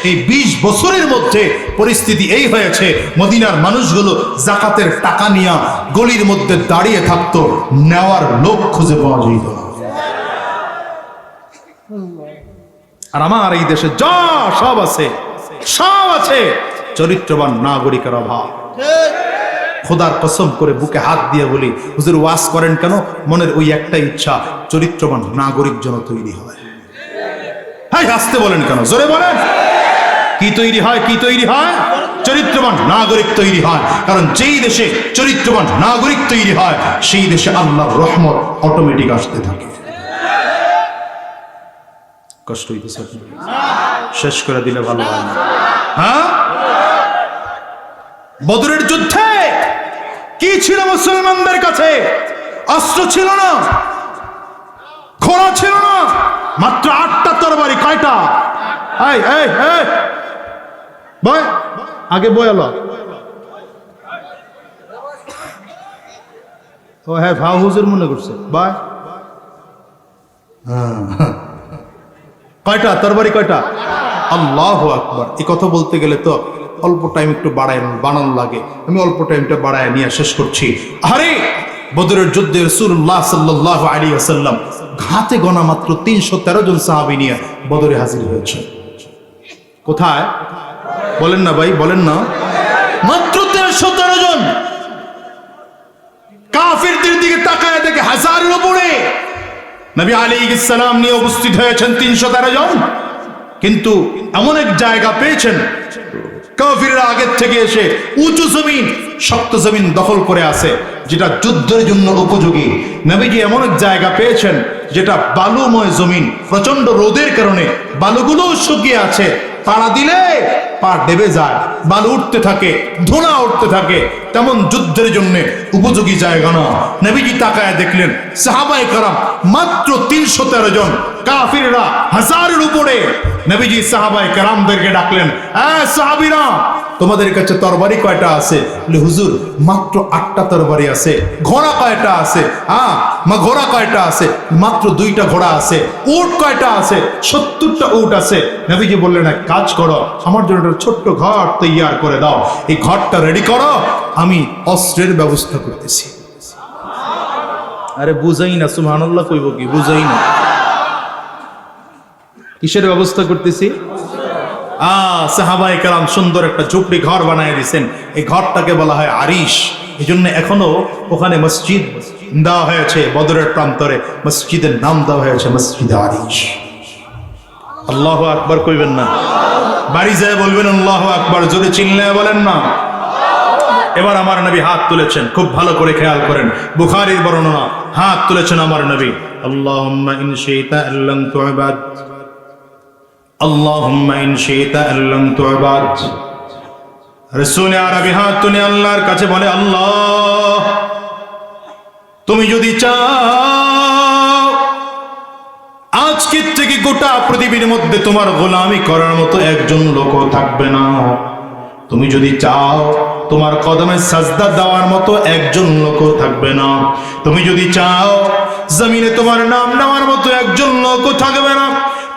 এই 20 বছরের মধ্যে পরিস্থিতি এই হয়েছে, মদিনার মানুষগুলো যাকাতের টাকা নিয়ে গলির মধ্যে দাঁড়িয়ে থাকতো, নেওয়ার লোক খুঁজে পাওয়া যেত না। আর আমার এই দেশে যা সব আছে, চরিত্রবান নাগরিকের অভাব। খোদার কসম করে বুকে হাত দিয়ে বলি, হুজুর ওয়াজ করেন কেন? মনের ওই একটা ইচ্ছা, চরিত্রবান নাগরিক যেন তৈরি হয়। হ্যাঁ, আসতে বলেন কেন? জোরে বলেন। কি তৈরি হয়? কি তৈরি হয়? চরিত্রবান নাগরিক তৈরি হয়। কারণ যেই দেশে চরিত্রবান নাগরিক তৈরি হয়, সেই দেশে আল্লাহর রহমত অটোমেটিক আসতে থাকে। কষ্ট হইতেছে? শেষ করে দিলে ভালো হয় না? হ্যাঁ, বদরের যুদ্ধে কি ছিল মুসলমানদের কাছে? অস্ত্র ছিল না, ঘোড়া ছিল না, মাত্র 8টা তরবারি। কয়টা? ভাই আগে বয়ালো। ও হ্যাঁ, ভাও হুজুর মনে করছে ভাই। কয়টা তরবারি? কয়টা? আল্লাহু আকবার। এই কথা বলতে গেলে তো অল্প টাইম একটু বানানো লাগে, আমি অল্প টাইমটা বাড়ায় নিয়ে শেষ করছি। আরে বদরের যুদ্ধে রাসূলুল্লাহ সাল্লাল্লাহু আলাইহি ওয়াসাল্লাম হাতে গোনা মাত্র 313 জন সাহাবী নিয়ে বদরে হাজির হয়েছে। কোথায় বলেন না ভাই, বলেন না, মাত্র 313 জন। কাফিরদের দিকে তাকায় দেখে হাজারের উপরে নবী আলাইহিস সালাম নিয়ে উপস্থিত হয়েছেন 313 জন। কিন্তু এমন এক জায়গা পেয়েছেন, কাফিররা আগের থেকে এসে উঁচু জমিন, শক্ত জমিন দখল করে আছে, যেটা যুদ্ধের জন্য উপযোগী। নবীজি এমন এক জায়গা পেয়েছেন যেটা বালুময় জমিন, প্রচন্ড রোদের কারণে বালুগুলো শুকিয়ে আছে, পাড়া দিলে পা ডেবে যায়, বালু উঠতে থাকে, ধোঁয়া উঠতে থাকে, তেমন যুদ্ধের জন্য উপযোগী জায়গা না। নবীজি তাকায় দেখলেন সাহাবায়ে কেরাম মাত্র 313 জন, কাফিররা হাজারের উপরে। নবীজি সাহাবায়ে কেরামদেরকে ডাকলেন, সাহাবীরা তোমাদের কাছে তরবারি কয়টা আছে? বলে হুজুর মাত্র 8টা তরবারি আছে। ঘোড়া কয়টা আছে? ঘোড়া কয়টা আছে? মাত্র 2টা ঘোড়া আছে। উট কয়টা আছে? 70টা উট আছে। নবীজি বললেন এক কাজ করো, আমার জন্য একটা ছোট্ট ঘর তৈয়ার করে দাও, এই ঘরটা রেডি করো, আমি অস্ত্রের ব্যবস্থা করতেছি। আরে বুঝাই না, সুবহানাল্লাহ কইব কি, বুঝাই না, কিসের ব্যবস্থা করতেছি? সাহাবায়ে কেরাম সুন্দর একটা ঝুপড়ি ঘর বানায় দিয়েছেন। এই ঘরটাকে বলা হয় আরিশ। এই জন্য এখনো ওখানে মসজিদ দেওয়া হয়েছে, বদরের প্রান্তরে মসজিদের নাম দেওয়া হয়েছে মসজিদ আরিশ। আল্লাহু আকবার কইবেন না, বাড়ি যায় বলবেন আল্লাহু আকবার, জোরে চিল্লায় বলেন না। এবার আমার নবী হাত তুলেছেন, খুব ভালো করে খেয়াল করেন, বুখারীর বর্ণনা, হাত তুলেছেন আমার নবী, আল্লাহুম্মা ইন শি'তা আল্লাম তু'বাদ, আল্লাহুম্মা ইন শি'তা আল্লাম তু'বাদ। রাসূল আরবি হাত তুলে আল্লাহর কাছে বলে, আল্লাহ তুমি যদি চাও আজকের থেকে গোটা পৃথিবীর মধ্যে তোমার গোলামি করার মতো একজন লোকও থাকবে না। তুমি যদি চাও তোমার কদমে সাজদা দেওয়ার মতো একজন লোকও থাকবে না। তুমি যদি চাও জমিনে তোমার নাম নেওয়ার মতো একজন লোকও থাকবে না।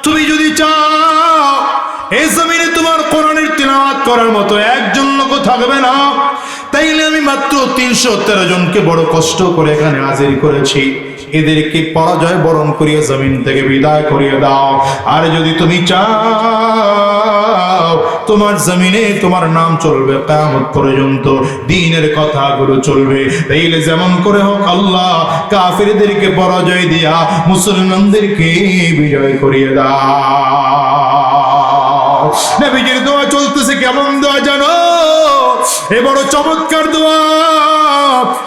তুমি যদি চাও এই জমিনে তোমার কোরআনের তিলাওয়াত করার মতো একজন লোকও থাকবে না। তাইলে আমি মাত্র 313 জনকে বড় কষ্ট করে এখানে হাজির করেছি, এদেরকে পরাজয় বরণ করিয়ে জমিন থেকে বিদায় করিয়ে দাও। আর যদি তুমি চাও তোমার জমিনে তোমার নাম চলবে কিয়ামত পর্যন্ত, দ্বীনের কথাগুলো চলবে, তাইলে যেমন করে হোক আল্লাহ কাফিরদেরকে পরাজয় দিয়া মুসলমানদেরকে বিজয় করিয়ে দাও। নবীজির দোয়া চলতেছে, কেমন দোয়া জানো? এ বড় চমৎকার দোয়া।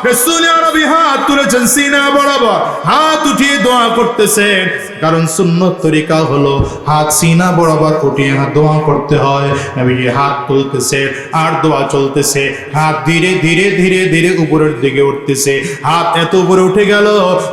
রাসূল আরবি হাত তুলেছেন সিনা বরাবর, হাত উঠিয়ে দোয়া করতেছেন, কারণ সুন্নত তরিকা হলো হাত সিনা বরাবর উঠিয়ে দোয়া করতে হয়। নবীজি হাত তুলতেছে আর দোয়া চলতেছে, হাত ধীরে ধীরে ধীরে ধীরে উপরের দিকে উঠতেছে। হাত এত উপরে উঠে গেল,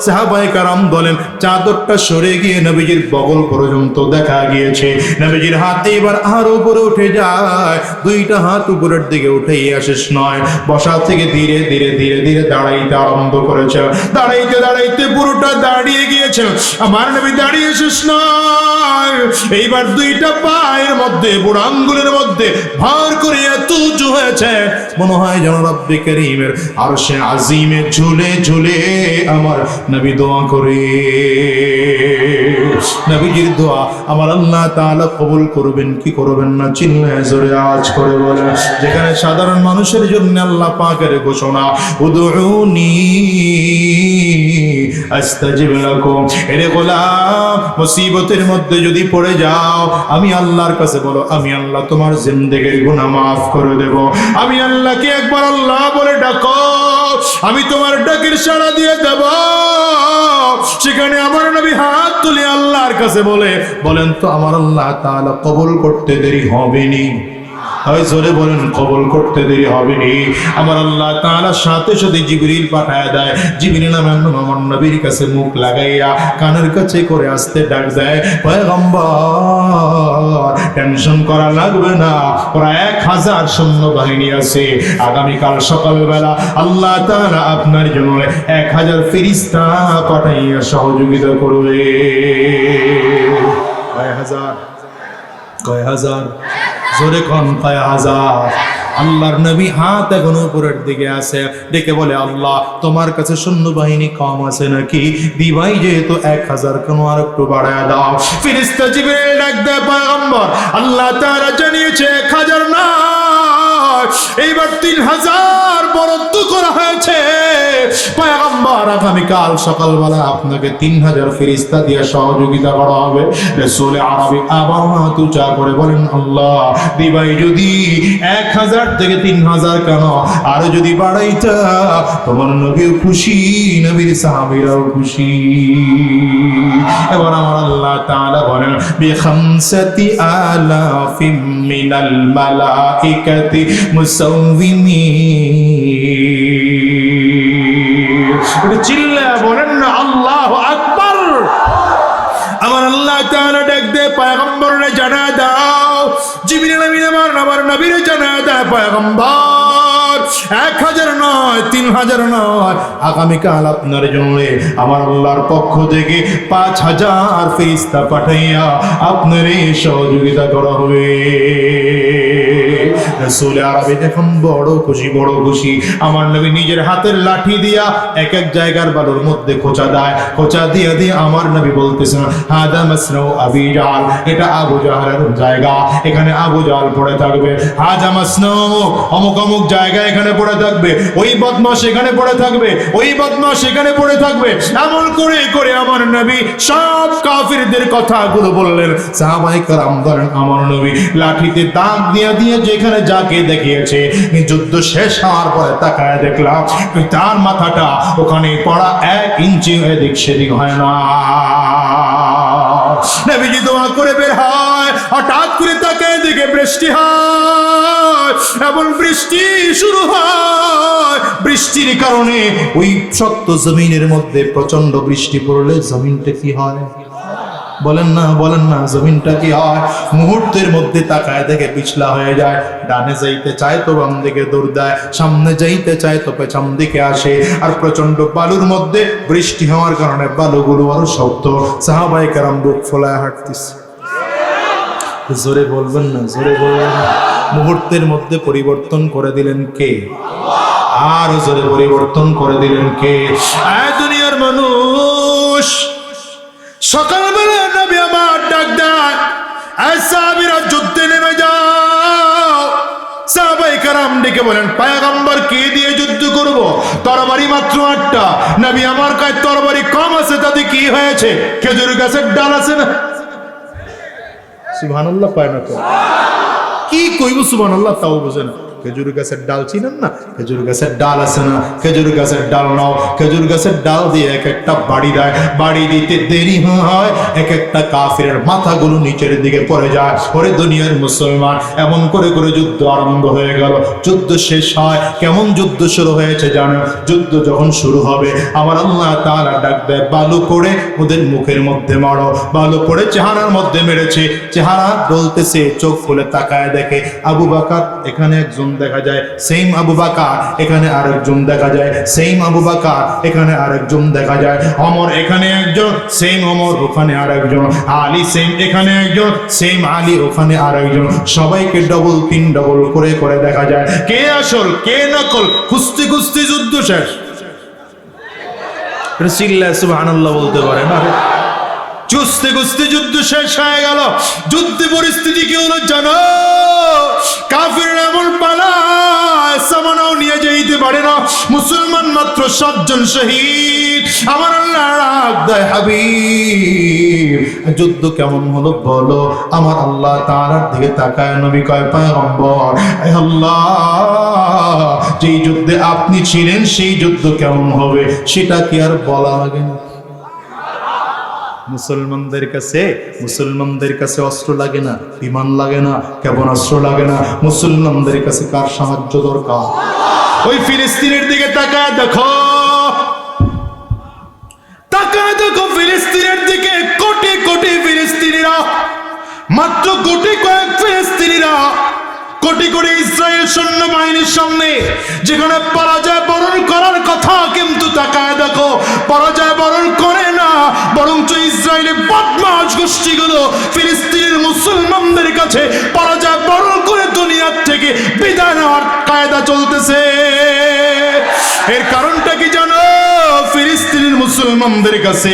সাহাবায়ে কেরাম বলেন চাদরটা সরে গিয়ে নবীজির বগল পর্যন্ত দেখা গিয়েছে। নবীজির হাত এবার আরো উপরে উঠে যায়, 2টা হাত উপরের দিকে উঠে শেষ নয়, বসা থেকে ধীরে ধীরে ধীরে ধীরে দাঁড়াইতে আরম্ভ করেছে। দাঁড়াইতে দাঁড়াইতে পুরোটা দাঁড়িয়ে গিয়েছে। আমার নবী দাঁড়িয়ে শেষ নয়, এইবার 2টা পায়ের মধ্যে বুড়ো আঙ্গুলের মধ্যে ভার করে এত উঁচু হয়েছে, মনে হয় যেন রব্বে কারীমের আরশে আজিমে ঝুলে ঝুলে আমার নবী দোয়া করে। নবীজির দোয়া আমার আল্লাহ তাআলা কবুল করবেন কি করবেন না, চিল্লায়ে জোরে আওয়াজ করে বলেন। যেখানে সাধারণ মানুষের জন্য আল্লাহ পাকের ঘোষণা, উদউনি আস্তাজিব লাকুম। এরে গোলাম, মুসিবতের মধ্যে যদি পড়ে যাও, আমি আল্লাহর কাছে বলো, আমি আল্লাহ তোমার জিন্দেগির গুনাহ মাফ করে দেব। আমি আল্লাহকে একবার আল্লাহ বলে ডাকো, আমি তোমার ডাকের সাড়া দিয়ে দেব। সেখানে আমার নবী হাত তুলে আল্লাহর কাছে বলেন তো আমার আল্লাহ তাআলা কবুল করতে দেরি হবে নি? জোরে বলেন, কবুল করতে দেরি হবে নি? আমার আল্লাহ তাআলা সাথে সাথে জিবরিল পাঠায় দেয়। জিবরিল আমার নবীর কাছে মুখ লাগাইয়া কানের কাছে করে আসতে ডাক দেয়, পয়গম্বর টেনশন করা লাগবে না, প্রায় 1000 সৈন্যবাহিনী আছে। আগামীকাল সকালবেলা আল্লাহ তাআলা আপনার জন্য 1000 ফেরেশতা পাঠাইয়া সহযোগিতা করবে। কয় হাজার? জোরে কোন কয় হাজার? আল্লাহর নবী হাত এখন উপরের দিকে আছে, ডেকে বলে আল্লাহ তোমার কাছে সৈন্যবাহিনী কম আছে নাকি? দিবাই যেহেতু 1000 কেন আর একটু বাড়ায় দাও। ফেরেশতা জিবরাইল ডাক দেয় পয়গম্বর আল্লাহ তাআলা জানিয়েছে 1000 না, এইবার 3000 বরাদ্দ করা হয়েছে। পয়গম্বর আগামীকাল সকালবেলা আপনাকে 3000 ফেরেশতা দিয়ে সহযোগিতা করা হবে। রাসূল আরবি আবার হাত উঁচা করে বলেন আল্লাহ দিবাই যদি 1000 থেকে 3000 কেন আর যদি বাড়াইতা তোমার নবীও খুশি, নবীর সাহাবীরাও খুশি। এবার আমার আল্লাহ তাআলা বলেন বিখামসাতি আলাফিম মিনাল মালাইকাতি মুসাউবিমিন। এটা চিল্লা বলেন না আল্লাহু আকবার। আমার আল্লাহ তাআলা ডাক দে পয়গম্বররে জানা দাও, জিবরিল আমিন আমার নবীরে জানা দাও পয়গম্বর 1000 নয় 3000 নয়, আগামীকাল আপনার জন্য আমার আল্লাহর পক্ষ থেকে 5000 ফেরেশতা পাঠাইয়া আপনার সহযোগিতা করা হবে। রাসূল আরবি দেখুন বড় খুশি। আমার নবী নিজের হাতের লাঠি দিয়া এক এক জায়গার বালুর মধ্যে খোঁচা দেয়, খোঁচা দিয়ে আমার নবী বলতেছেন হাদা মাসনাউ আবি জাহল, এটা আবু জাহলের জায়গা, এখানে আবু জাহল পড়ে থাকবে। হাজা মাসনাউ অমুক জায়গায় এখানে পড়ে থাকবে, ওই বদমাশ এখানে পড়ে থাকবে, ওই বদমাশ এখানে পড়ে থাকবে। এমন করে আমার নবী সব কাফিরদের কথাগুলো বললেন। সাহাবায়ে কেরাম বলেন আমার নবী লাঠিতে দাগ দিয়ে যেখানে যাকে দেখিয়েছে, যুদ্ধ শেষ হওয়ার পরে তাকায় দেখলাম তার মাথাটা ওখানে পড়া 1 ইঞ্চি এদিক সেদিক হয় না। নবীজি দোয়া করে বের হয়, হঠাৎ করে তাকায় দেখে বৃষ্টি হয়, এমন বৃষ্টি শুরু হয়। বৃষ্টির কারণে ওই শক্ত জমিনের মধ্যে প্রচন্ড বৃষ্টি পড়লে জমিনটা কি হয়? বলেন না জমিনটা কি হয়? মুহূর্তের মধ্যে তাকায় দেখে পিছলা হয়ে যায়, ডানে যাইতে চায় তো বাম দিকে দৌড় দেয়, সামনে যাইতে চায় তো পেছন দিকে আসে। আর প্রচন্ড বালুর মধ্যে বৃষ্টি হওয়ার কারণে বালুগুলো আরো শক্ত। সাহাবায়ে কেরাম বুক ফোলায় হাঁটতেছে। জোরে বলবেন না। মুহূর্তের মধ্যে পরিবর্তন করে দিলেন কে? আর জোরে পরিবর্তন করে দিলেন কে? দুনিয়ার মানুষ সকালবেলা নবী আমার ডাক দেয়, সাহাবীরা যুদ্ধে নেমে যাও। সাহাবায়ে কেরাম ডেকে বলেন পয়গম্বর কে দিয়ে যুদ্ধ করব? তরবারি মাত্র 8টা। নবী আমার কাছে তরবারি কম আছে, তাতে কি হয়েছে? খেজুর গাছের ডাল আছে না? সুবহানাল্লাহ পায় না তো কি কইব সুবহানাল্লাহ তাও বুঝে না। খেজুর গাছের ডাল চিনেন না? খেজুর গাছের ডাল আছে না? খেজুর গাছের ডাল নাও, খেজুর গাছের ডাল দিয়ে এক একটা বাড়ি দেয়, বাড়ি দিতে দেরি হয়, এক একটা কাফিরের মাথাগুলো নিচের দিকে পড়ে যায়। ওরে দুনিয়ার মুসলমান, এমন করে যুদ্ধ আরম্ভ হয়ে গেল। যুদ্ধ শেষ হয়, কেমন যুদ্ধ শুরু হয়েছে জানো? যুদ্ধ যখন শুরু হবে আমার আল্লাহ তাআলা ডাক দেয় বালু পড়ে ওদের মুখের মধ্যে মারো। বালু পড়ে চেহারার মধ্যে মেরেছে, চেহারা ডলতেছে, চোখ খুলে তাকায় দেখে আবু বকর এখানে একজন দেখা যায়, সেম আবু বকর এখানে আরেকজন দেখা যায়, সেম আবু বকর এখানে আরেকজন দেখা যায়, ওমর এখানে একজন, সেম ওমর ওখানে আরেকজন, আলী সেম এখানে একজন, সেম আলী ওখানে আরেকজন। সবাইকে ডবল 3 ডবল করে দেখা যায়। কে আসল কে নকল খুঁজতে যুদ্ধ শেষ। রাসূলুল্লাহ সুবহানাল্লাহ বলতে পারে না? খুঁজতে যুদ্ধ শেষ হয়ে গেল। যুদ্ধ পরিস্থিতি কি হলো জানো? কাফিররা এমন পালায় সামানাও নিয়ে যেতে পারে না। মুসলমান মাত্র 7 জন শহীদ। আমার আল্লাহ রাগ দেয় হাবিব যুদ্ধ কেমন হলো বলো? আমার আল্লাহ তাআলার দিকে তাকায় নবী কয় পয়গম্বর হে আল্লাহ, যেই যুদ্ধে আপনি ছিলেন সেই যুদ্ধ কেমন হবে সেটা কি আর বলা লাগে না? মুসলমানদের কাছে অস্ত্র লাগে না, বিমান লাগে না, কেমন অস্ত্র লাগে না। মুসলমানদের কাছে কার সাহায্য দরকার? ওই ফিলিস্তিনের দিকে তাকায় দেখো, ফিলিস্তিনের দিকে কোটি ফিলিস্তিনিরা, মাত্র কয়েক ফিলিস্তিনিরা কোটি ইসরায়েল সৈন্যবাহিনীর সামনে যেখানে পরাজয় বরণ করার কথা, কিন্তু তাকায় দেখো পরাজয় বরণ করে না, বরঞ্চ ইসরায়েল ইসরায়েলি বদমাশ গোষ্ঠীগুলো ফিলিস্তিনের মুসলমানদের কাছে পরাজয় বরণ করে দুনিয়ার থেকে বিদায় নেওয়ার কায়দা চলতেছে। এর কারণটা কি জানো? ফিলিস্তিনের মুসলমানদের কাছে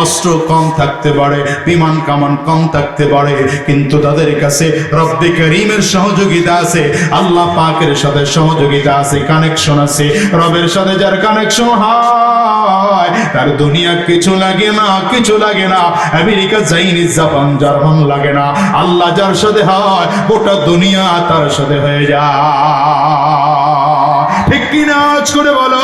অস্ত্র কম থাকতে পারে, বিমান কামান কম থাকতে পারে, কিন্তু তাদের কাছে রব্বে করিমের সহযোগিতা আছে, আল্লাহ পাকের সাথে সহযোগিতা আছে, কানেকশন আছে। রবের সাথে যার কানেকশন হয় তার দুনিয়া কিছু লাগে না, কিছু লাগে না। আমেরিকা, চাইনিজ, জাপান, জার্মান লাগে না। আল্লাহ যার সাথে হয় গোটা দুনিয়া তার সাথে হয়ে যায়। ঠিক কিনা? আজ করে বলো।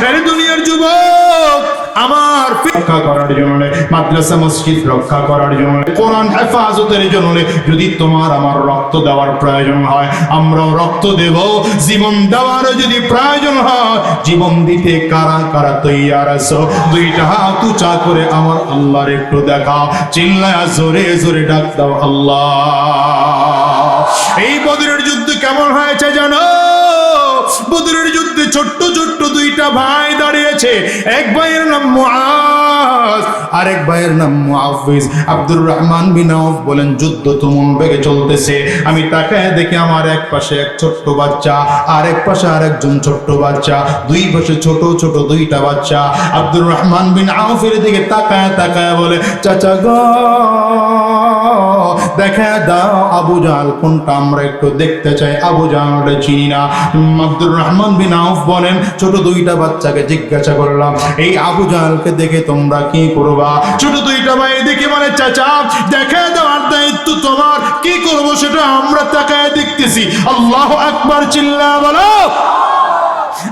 আরে দুনিয়ার যুবক, আমার রক্ষা করার জন্য, মাদ্রাসা মসজিদ রক্ষা করার জন্য, কোরআন হেফাজতের জন্য যদি তোমার আমার রক্ত দেওয়ার প্রয়োজন হয়, আমরাও রক্ত দেব। জীবন দেওয়ার যদি প্রয়োজন হয়, জীবন দিতে কারা কারা তৈয়ার আছো? দুইটা হাত উঁচা করে আমার আল্লাহর একটু দেখাও, চিল্লায় জোরে জোরে ডাক দাও আল্লাহ। এই বদরের যুদ্ধ কেমন হয়েছে জানো? বদরের যুদ্ধে ছোট্ট ছোট্ট দুইটা ভাই দাঁড়িয়েছে। এক ভাইয়ের নাম মুআজ, আরেক ভাইয়ের নাম মুআফিজ। আব্দুর রহমান বিন আউফ বলেন, যুদ্ধ তুমুল বেগে চলতেছে। আমি তাকায় দেখি আমার এক পাশে এক ছোট্ট বাচ্চা, আরেক পাশে আরেকজন ছোট্ট বাচ্চা, দুই পাশে ছোট ছোট দুইটা বাচ্চা। আব্দুর রহমান বিন আউফের দিকে তাকায় তাকায় বলে, চাচা গো দেখা দাও আবু জাহল কোনটা, আমরা একটু দেখতে চাই। আবু জাহলটা চিনি না। আব্দুর রহমান বিন আউফ বলেন, ছোট দুইটা বাচ্চাকে জিজ্ঞাসা করলাম, এই আবু জাহলকে দেখে তোমরা কি করবা? ছোট দুইটা ভাই দেখে মানে, চাচা দেখা দেওয়ার দায়িত্ব তোমার, কি করব সেটা আমরা তাকায় দেখতেছি। আল্লাহু আকবার, চিল্লা বলো।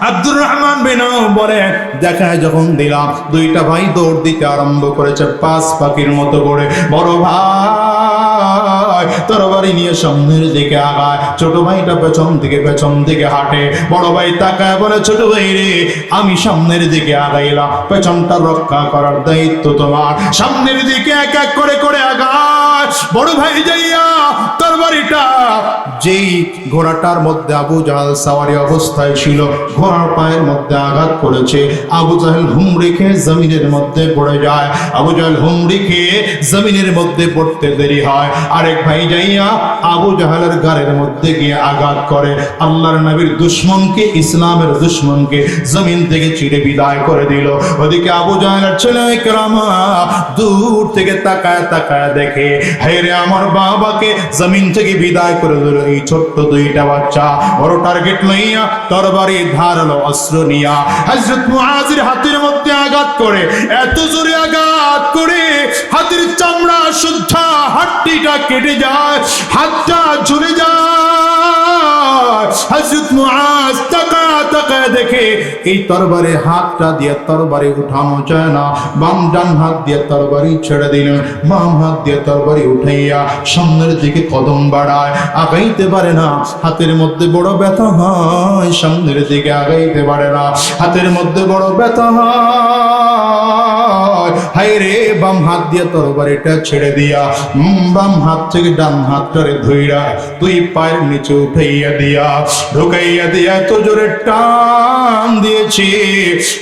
আব্দুর রহমান বিন আউফ বলে, দেখায় যখন দিলাম, দুইটা ভাই দৌড় দিতে আরম্ভ করেছে পাঁচ পাখির মতো করে। বড় ভাই তরবারি নিয়ে সামনের দিকে আগায়, ছোট ভাইটা পেছন দিকে হাঁটে। বড় ভাই তাকায় বলে, ছোট ভাই রে, আমি সামনের দিকে আগাইলাম, পেছনটা রক্ষা করার দায়িত্ব তোমার। সামনের দিকে এক এক করে করে আগায়। বড় ভাই যাইয়া তরবারিটা যেই ঘোড়াটার মধ্যে আবু জাহল সাওয়ারি অবস্থায় ছিল, ঘোড়ার পায়ের মধ্যে আঘাত করেছে। আবু জাহল হুমড়ি খেয়ে জমিনের মধ্যে পড়ে যায়। আবু জাহল হুমড়ি খেয়ে জমিনের মধ্যে পড়তে দেরি হয়। আরেক ভাই যাইয়া আবু জাহলের গাড়ির মধ্যে গিয়ে আঘাত করে। আল্লাহর নবীর দুশমনকে, ইসলামের দুশমনকে জমিন থেকে চিরে বিদায় করে দিল। ওদিকে আবু জাহলের ছেলে কেরামা দূর থেকে তাকায় তাকায় দেখে, হে রে, আমার বাবাকে জমিন থেকে বিদায় করে দিল এই ছোট্ট দুইটা বাচ্চা। বড় টার্গেট লইয়া তরবারি ধারালো অস্ত্র নিয়া হযরত মুআজের হাতের মধ্যে আঘাত করে, এত জোরে আঘাত করে হাতের চামড়া সুদ্ধা হাড্ডিটা কেটে যায়, হাতটা ঝুলে যায়। হযরত মুআজ তাকা দেখে এই তরবারি হাতটা দিয়ে তরবারি উঠানো যায় না। ডান হাত দিয়ে তরবারি ছেড়ে দিলেন, বাম হাত দিয়ে তরবারি উঠাইয়া সামনের দিকে কদম বাড়ায়, আগাইতে পারে না। হাতের মধ্যে বড় ব্যথা হয়, সামনের দিকে আগাইতে পারে না। হাতের মধ্যে বড় ব্যথা হয়। হায় রে, বাম হাত দিয়ে তরবারিটা ছেড়ে দিয়া বাম হাত থেকে ডান হাতটারে ধইরা দুই পায়ের নিচে উঠাইয়া দিয়া ঢুকাইয়া দিয়া এত জোরে টান দিয়েছি,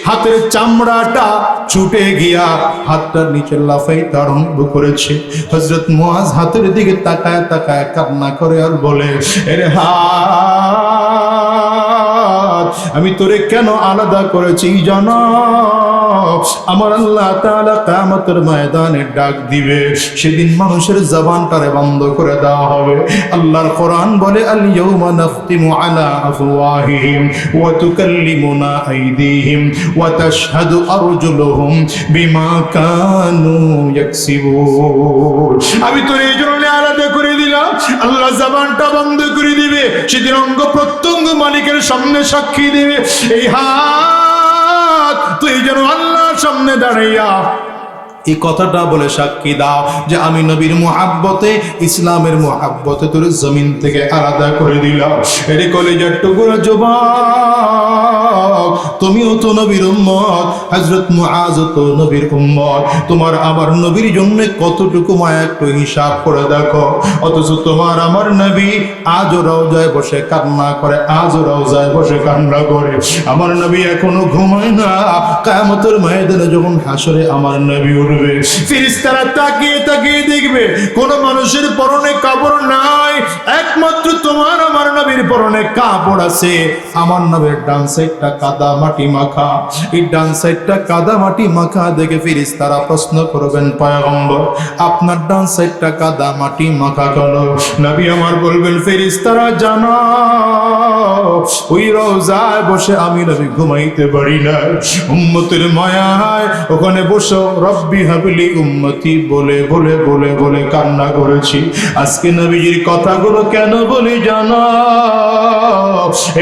হাতের চামড়াটা ছুটে গিয়া হাতটার নিচে লাফাইতে আরম্ভ করেছে। হযরত মুআজ হাতের দিকে তাকায় তাকায় কান্না করে আর বলে, এরে হাত, আমি তোরে কেন আলাদা করেছি জানো? আমার আল্লাহ তাআলা কিয়ামতের ময়দানে ডাক দিবে, সেদিন মানুষের জবানটারে বন্ধ করে দেওয়া হবে। আল্লাহর কোরআন বলে, আল ইয়াউমা নাখতিমু আলা আফওয়াহিহিম ওয়া তুকাল্লিমুনা আইদিহিম ওয়া তাশহাদু আরজুলুহুম বিমা কানু ইয়াকসিবুন। আমি তোর এই জন্য আলাদা করে দিলাম, আল্লাহ জবানটা বন্ধ করে দিবে। সেদিন অঙ্গ প্রত্যঙ্গ মালিকের সামনে সাক্ষী দিবে, এই হাত তুই যেন আল্লাহর সামনে দাঁড়াইয়া এই কথাটা বলে সাক্ষী দাও যে আমি নবীর মুহাব্বতে, ইসলামের মুহাব্বতে তোর জমিন থেকে আলাদা করে দিলাম। এর কলেজের টুকরা যুবক, উম্মত, তুমিও তো নবীর উম্মত, হযরত মুআজ তো নবীর উম্মত। তোমার আমার নবীর জন্য কতটুকু মায়া একটু হিসাব করে দেখো। অথচ তোমার আমার নবী আজও রওজায় বসে কান্না করে, আজও রওজায় বসে কান্না করে। আমার নবী এখনো ঘুমায় না। কিয়ামতের ময়দানে যখন হাসরে আমার নবী উঠবে, ফেরেশতারা তাকিয়ে তাকিয়ে দেখবে কোন মানুষের পরনে কাপড় নাই, একমাত্র তোমার আমার নবীর পরনে কাপড় আছে। আমার নবীর ডান সাইডটা কাদা মাটি মাখা। এই ডান সাইডটা কাদা মাটি মাখা দেখে ফেরেশতারা প্রশ্ন করবেন, পয়গম্বর আপনার ডান সাইডটা কাদা মাটি মাখা কেন? নবী আমার বলবেন, ফেরেশতারা জানো ওই রওজায় বসে আমি নবী ঘুমাইতে পারি না, উম্মতের মায়ায় ওখানে বসে রব্বি হাবলি উম্মতি বলে বলে বলে বলে কান্না করেছি। আজকে নবীজির কথাগুলো কেন বলি জানো?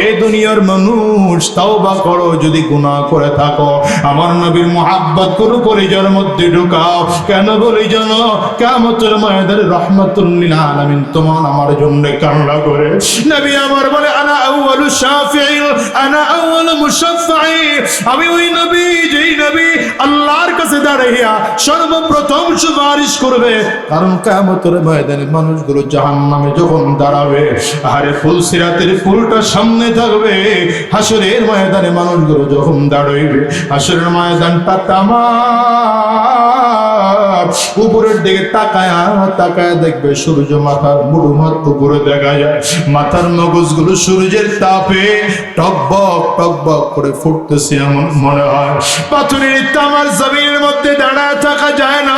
এই দুনিয়ার মানুষ, তাওবা করো যদি গুনাহ করে থাকো, আমার নবীর মুহাব্বত করো কলিজার মধ্যে ঢুকাও। কেন বলি জানো? কিয়ামতের ময়দানে রাহমাতুল লিল আলামিন তোমার আমার জন্য কান্না করে। নবী আমার বলে, আনা আউয়ালু শাফিঈ আনা আউয়ালু মুশাফফাঈ, আমি ওই নবী যেই নবী আল্লাহর কাছে দাঁড়াইয়া সর্বপ্রথম সুপারিশ করবে। কারণ কিয়ামতের ময়দানে মানুষগুলো জাহান্নামে যখন দাঁড়াবে, আরে ফুল সিরাতের ফুলটা সামনে থাকবে। হাসরের ময়দানে মানুষগুলো যখন দাঁড়াইবে, হাসরের ময়দানটা তামাম উপরের দিকে তাকায়া তাকায়া দেখবে সূর্য মাথার মুড়ো মাথা উপরে দেখা যায়। মাথার মগজগুলো সূর্যের তাপে টকবক টকবক করে ফুটতেছে এমন মনে হয়। পাথরের তামার জমিনের মধ্যে দাঁড়ায় থাকা যায় না।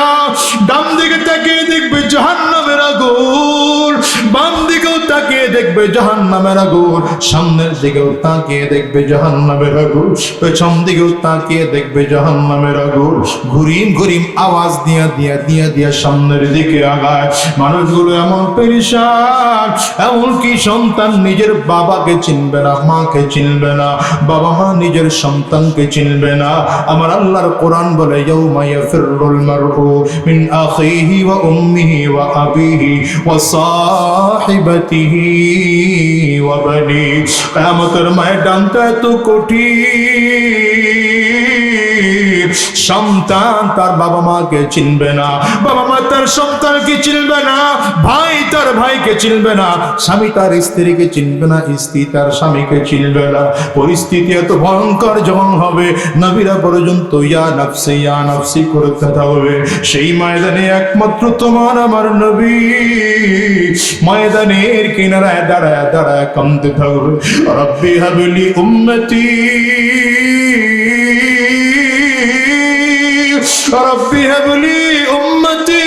ডান দিকে তাকিয়ে দেখবে জাহান্নামের আগুন, বাম দিকেও তাকিয়ে দেখবে জাহান্নামের আগুন, সামনের দিকেও তাকিয়ে দেখবে জাহান্নামের আগুন, পেছন দিকেও তাকিয়ে দেখবে জাহান্নামের আগুন। ঘুরিম ঘুরিম আওয়াজ দিয়া দিয়া দিয়া দিয়া সামনের দিকে আগায়। মানুষগুলো এমন পেরেশান, এমনকি সন্তান নিজের বাবাকে চিনবে না, মাকে চিনবে না, বাবা মা নিজের সন্তানকে চিনবে না। আমার আল্লাহর কোরআন বলে, ইয়াউমা ইয়াফিরুল মারউ মিন আখিহি ওয়া উম্মিহি ওয়া আবিহি ওয়া সাহিবাতিহি ওয়া বানি। কিয়ামতের ময়দানটা এত কঠিন, সন্তান তার বাবা মাকে চিনবে না, বাবা মা তার সন্তানকে চিনবে না, ভাই তার ভাইকে চিনবে না, স্বামী তার স্ত্রীকে চিনবে না, স্ত্রী তার স্বামীকে চিনবে না। পরিস্থিতি এত ভয়ঙ্কর যখন হবে, নবীরা পর্যন্ত ইয়া নাফসি করতে থাকবে। সেই ময়দানে একমাত্র তোমার আমার নবী ময়দানের কিনারায় দাঁড়ায় দাঁড়ায় কাঁদতে থাকবে, রব্বি হাবলি উম্মতি রব্বি হাবলি উম্মতি,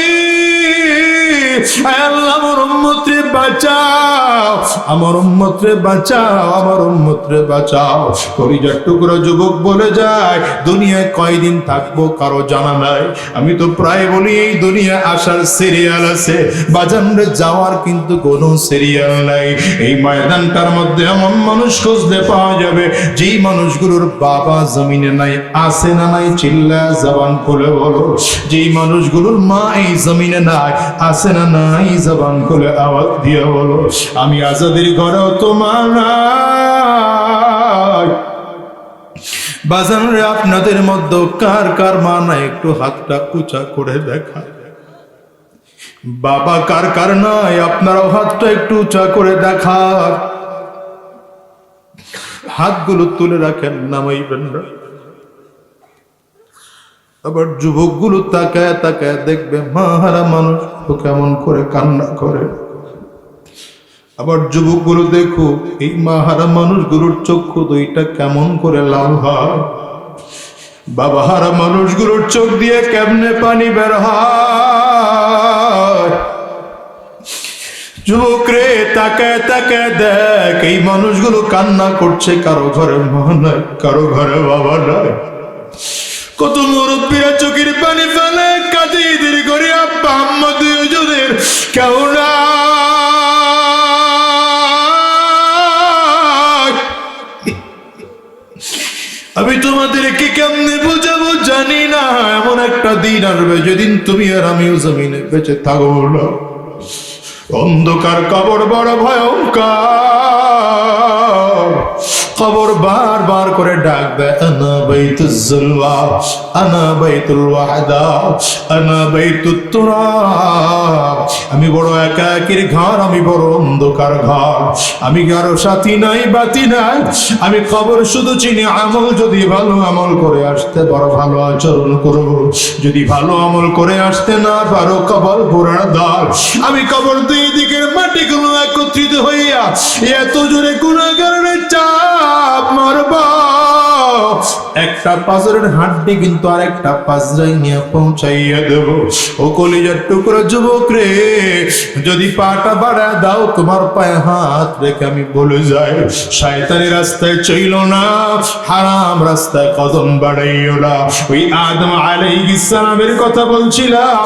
আল্লাহ আমার উম্মতরে বাঁচাও, আমার উম্মতরে বাঁচাও, আমার উম্মতরে বাঁচাও। কলিজার টুকরা যুবক বলে যায়, দুনিয়ায় কয়দিন থাকবো কারো জানা নাই। আমি তো প্রায় বলি এই দুনিয়া আসার সিরিয়াল আছে, বাজারে যাওয়ার কিন্তু কোনো সিরিয়াল নাই। এই ময়দানটার মধ্যে এমন মানুষ খুঁজতে পাওয়া যাবে যেই মানুষগুলোর বাবা জমিনে নাই, আছে না নাই চিল্লা জবান খুলে বলো। যেই মানুষগুলোর মা এই জমিনে নাই, আছে না নাই জবান খুলে আওয়াজ দিয়ে বলো। আমি আজাদের ঘরেও তোমার নাই। বাজারে আপনাদের মধ্যে কার কার মা নাই একটু হাতটা উঁচা করে দেখা। বাবা কার কার নাই আপনারাও হাতটা একটু উঁচা করে দেখা। হাতগুলো তুলে রাখেন, নামাইবেন না। আবার যুবকগুলো তাকায় তাকায় দেখবে মাহারা মানুষ তো কেমন করে কান্না করে। আবার যুবকগুলো দেখো এই মাহারা মানুষগুলোর চক্ষু দুইটা কেমন করে লাল হয়। বাবাহারা মানুষগুলোর চোখ দিয়ে কেমনে পানি বের হয়। যুবক রে তাকায় তাকায় দেখ, এই মানুষগুলো কান্না করছে, কারো ঘরে মা নাই, কারো ঘরে বাবা নাই। কত মুরব্বীরা চোখের পানি ফেলে কাঁদে, ঈদের করে আব্বা আম্মা দুজনের কেউ নাই। আমি তোমাদেরকে কেমনে বুঝাবো জানি না। এমন একটা দিন আসবে যেদিন তুমি আর আমিও জমিনে বেঁচে থাকবো না। অন্ধকার কবর বড় ভয়ঙ্কর, কবর বারবার করে ডাক দেয়, আনা বাইতুজ জুলওয়া, আনা বাইতুল ওয়াহদা, আনা বাইতুত তুরাব। আমি বড় একাকির ঘর, আমি বড় অন্ধকার ঘর, আমি কারো সাথী নাই বাতি নাই। আমি কবর শুধু চিনি আমল যদি ভালো আমল করে আসতে বড় ভালো আচরণ করব, যদি ভালো আমল করে আসতে না পারো কবর পুরার দ্বার। আমি কবর দুই দিকের মাটিগুলো একত্রিত হইয়া এত জোরে গুনাহগারের চাপ মারব, একটা পাজরের হাড্ডি কিন্তু আর একটা পাজরাই নিয়ে পৌঁছাইয়া দেব। ও কলিজার টুকরা যুবক রে, যদি পাটা বাড়া দাও তোমার পায়ে হাত রেখে আমি বলে যাই, শয়তানি রাস্তায় চইল না, হারাম রাস্তায় কদম বাড়াইও না। ওই আদম আলাইহিস সালামের কথা বলছিলাম।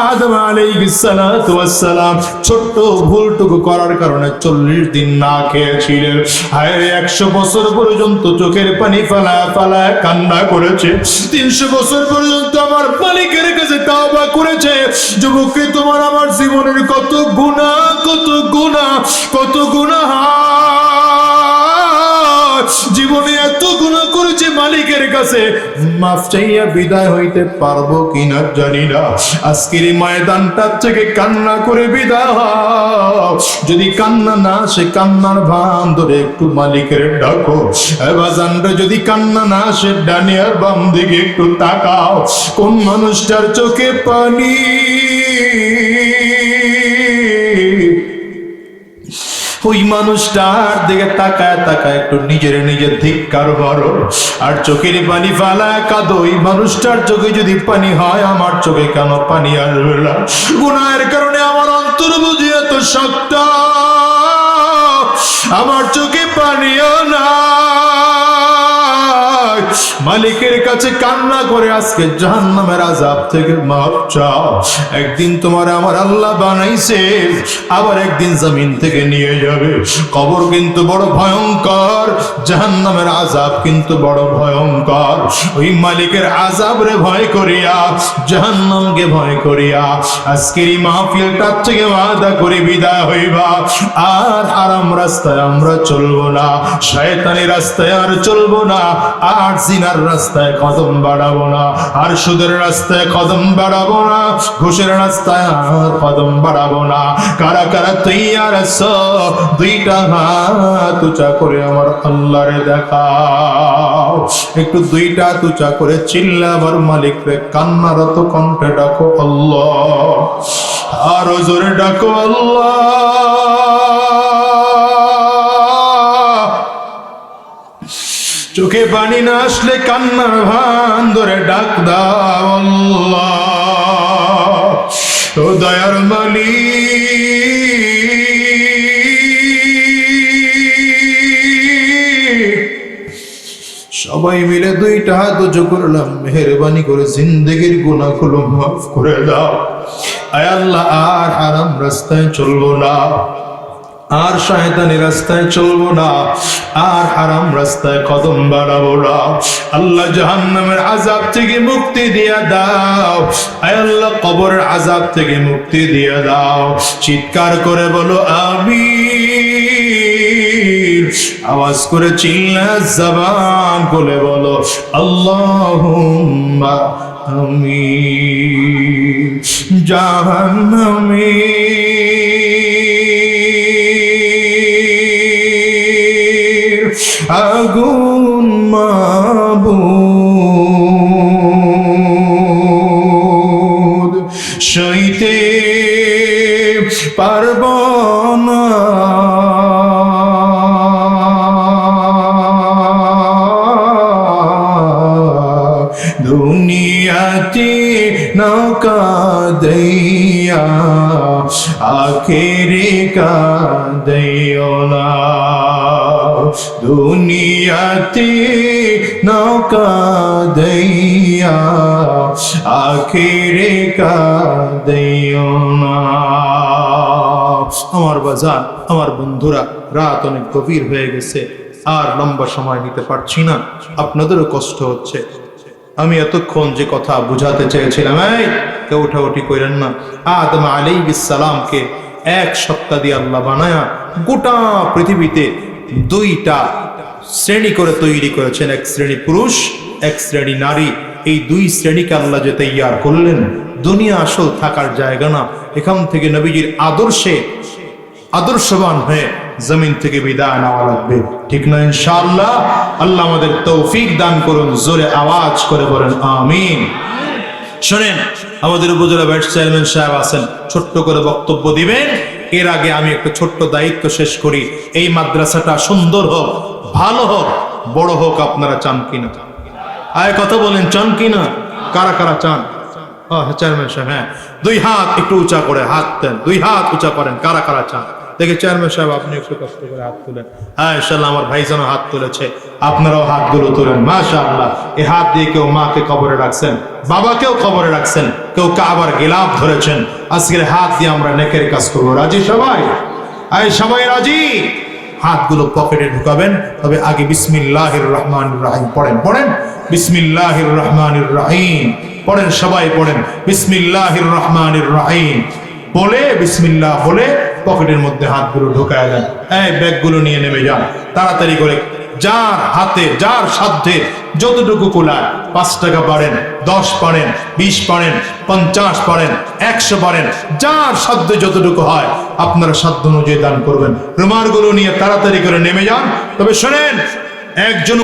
আদম আলাইহিস সালাতু ওয়াস সালাম ছোট্ট ভুলটুকু করার কারণে 40 দিন না খেয়েছিলেন। হায় 100 বছর পর্যন্ত চোখের পানি ফালা ফালা কান্না করেছে, 300 বছর পর্যন্ত আমার মালিকের কাছে তওবা করেছে। যুবক, তোমার আমার জীবনের কত গুনাহ, কত গুনাহ, কত গুনাহ, জীবনে এত গুনাহ করেছে, মালিকের কাছে মাফ চাইয়া বিদায় হইতে পারবো কিনা জানি না। আজকের এই ময়দানটা থেকে কান্না করে বিদায় হও। যদি কান্না না আসে, কান্নার ভান ধরে একটু মালিকের ডাকো। বাজানরা যদি কান্না না আসে, ডানে আর বাম দিকে একটু তাকাও, কোন মানুষটার চোখে পানি। ওই মানুষটার দিকে তাকায় তাকায় একটু নিজের নিজের ধিক্কার মারো আর চোখের পানি ফালায় কাঁদো। ওই মানুষটার চোখে যদি পানি হয়, আমার চোখে কেন পানি আসবে না? গুনাহের কারণে আমার অন্তর বুঝি এত শক্ত, আমার চোখে পানিও না। মালিকের কাছে কান্না করে আজকে জাহান্নামের আযাব থেকে মাফ চাও। একদিন তোমার আমার আল্লাহ বানাইছে, আবার একদিন জমিন থেকে নিয়ে যাবে। কবর কিন্তু বড় ভয়ঙ্কর, জাহান্নামের আযাব কিন্তু বড় ভয়ঙ্কর। ওই মালিকের আযাব রে ভয় করিয়া, জাহান্নামকে ভয় করিয়া আজকের এই মাহফিলটা থেকে ওয়াদা করে বিদায় হইবা। আর হারাম রাস্তায় আমরা চলবো না, শয়তানি রাস্তায় আর চলবো না, আর জিনার রাস্তায় কদম বাড়াবো না, আর সুদের রাস্তায় কদম বাড়াবো না, ঘুষের রাস্তায় আর কদম বাড়াবো না। কারা কারা তৈয়ার আছো? দুইটা হাত উঁচা করে আমার আল্লাহরে দেখাও। একটু দুইটা হাত উঁচা করে চিল্লা আমার মালিক রে কান্নারত কণ্ঠে ডাকো আল্লাহ, আরো জোরে ডাকো আল্লাহ। চোখে পানি না আসলে কান্নার ভান ধরে ডাক দাও আল্লাহ। ও দয়ার মালিক, সবাই মিলে দুইটা হাত উঁচু করলাম, মেহেরবানি করে জিন্দেগির গুনাহগুলো মাফ করে দাও। আয় আল্লাহ, আর হারাম রাস্তায় চলবো না, আর শয়তানি রাস্তায় চলবো না, আর হারাম রাস্তায় কদম বাড়াবো না। আল্লাহ জাহান্নামের আযাব থেকে মুক্তি দিয়া দাও। আয় আল্লাহ কবরের আযাব থেকে মুক্তি দিয়া দাও। চিৎকার করে বলো আমিন। আওয়াজ করে চিল্লা জবান বলে বলো আল্লাহুম্মা আমিন। জাহান্নামী আগুন মাবুদ সইতে পারব না, দুনিয়াতে নৌকা দিয়া আখেরে কাঁদিও না, দুনিয়াতে নৌকা দিয়া আখেরে কাঁদিও না। আমার বাজার, আমার বন্ধুরা, রাত অনেক গভীর হয়ে গেছে, আর লম্বা সময় নিতে পারছি না, আপনাদেরও কষ্ট হচ্ছে। আমি এতক্ষণ যে কথা বুঝাতে চেয়েছিলাম, এই কেউ উঠাউঠি করেন না। আদম আলাইহিস সালামকে 1 সপ্তাহ দিয়ে আল্লাহ বানায়া গোটা পৃথিবীতে দুইটা শ্রেণী করে তৈরি করেছেন, এক শ্রেণী পুরুষ, এক শ্রেণী নারী। এই দুই শ্রেণীকে আল্লাহ যে তৈয়ার করলেন, দুনিয়া আসল থাকার জায়গা না। এখান থেকে নবীজির আদর্শে আদর্শবান হয়ে জমিন থেকে বিদায় নেওয়া লাগবে, ঠিক না? ইনশাআল্লাহ। আল্লাহ আমাদের তৌফিক দান করুন। জোরে আওয়াজ করে বলেন আমিন। শোনেন, আমাদের উপজেলা ভাইস চেয়ারম্যান সাহেব আছেন, ছোট্ট করে বক্তব্য দিবেন। এর আগে আমি একটা ছোট্ট দায়িত্ব শেষ করি। এই মাদ্রাসাটা সুন্দর হোক, ভালো হোক, বড় হোক। আপনারা চান কিনা? আয় কথা বলেন, চান কিনা? কারা কারা চান? চেয়ারম্যান সাহেব, হ্যাঁ, দুই হাত একটু উঁচা করে হাত দেন, দুই হাত উঁচা করেন। কারা কারা চান দেখে? চেয়ারম্যান সাহেব আপনি একটু কষ্ট করে হাত তুলেন। হ্যাঁ, ইনশাআল্লাহ আমার ভাইজান হাত তুলেছে, আপনারাও হাতগুলো তুলেন। মাশাআল্লাহ। এই হাত দিয়ে কেউ মাকে কবরে রাখছেন, বাবাকেও কবরে রাখছেন, কেউ কাবার গিলাফ ধরেছেন। আজকের হাত দিয়ে আমরা নেকের কাজ করবো। রাজি সবাই? আয় সবাই রাজি? হাতগুলো পকেটে ঢুকাবেন, তবে আগে বিসমিল্লাহির রহমানির রহিম পড়েন। পড়েন বিসমিল্লাহির রহমানির রহিম পড়েন, সবাই পড়েন বিসমিল্লাহির রহমানির রহিম। বলে বিসমিল্লাহ বলে পকেটের মধ্যে হাতগুলো ঢুকায় দেন। এই ব্যাগগুলো নিয়ে নেমে যান তাড়াতাড়ি করে। যার হাতে যার সাধ্যে যতটুকু কুলায়, 5 টাকা পারেন, 10 পারেন, 20 পারেন, 50 পারেন, 100 পারেন, যার সাধ্যে যতটুকু হয় আপনারা সাধ্য অনুযায়ী দান করবেন। রুমালগুলো নিয়ে তাড়াতাড়ি করে নেমে যান। তবে শোনেন, একজন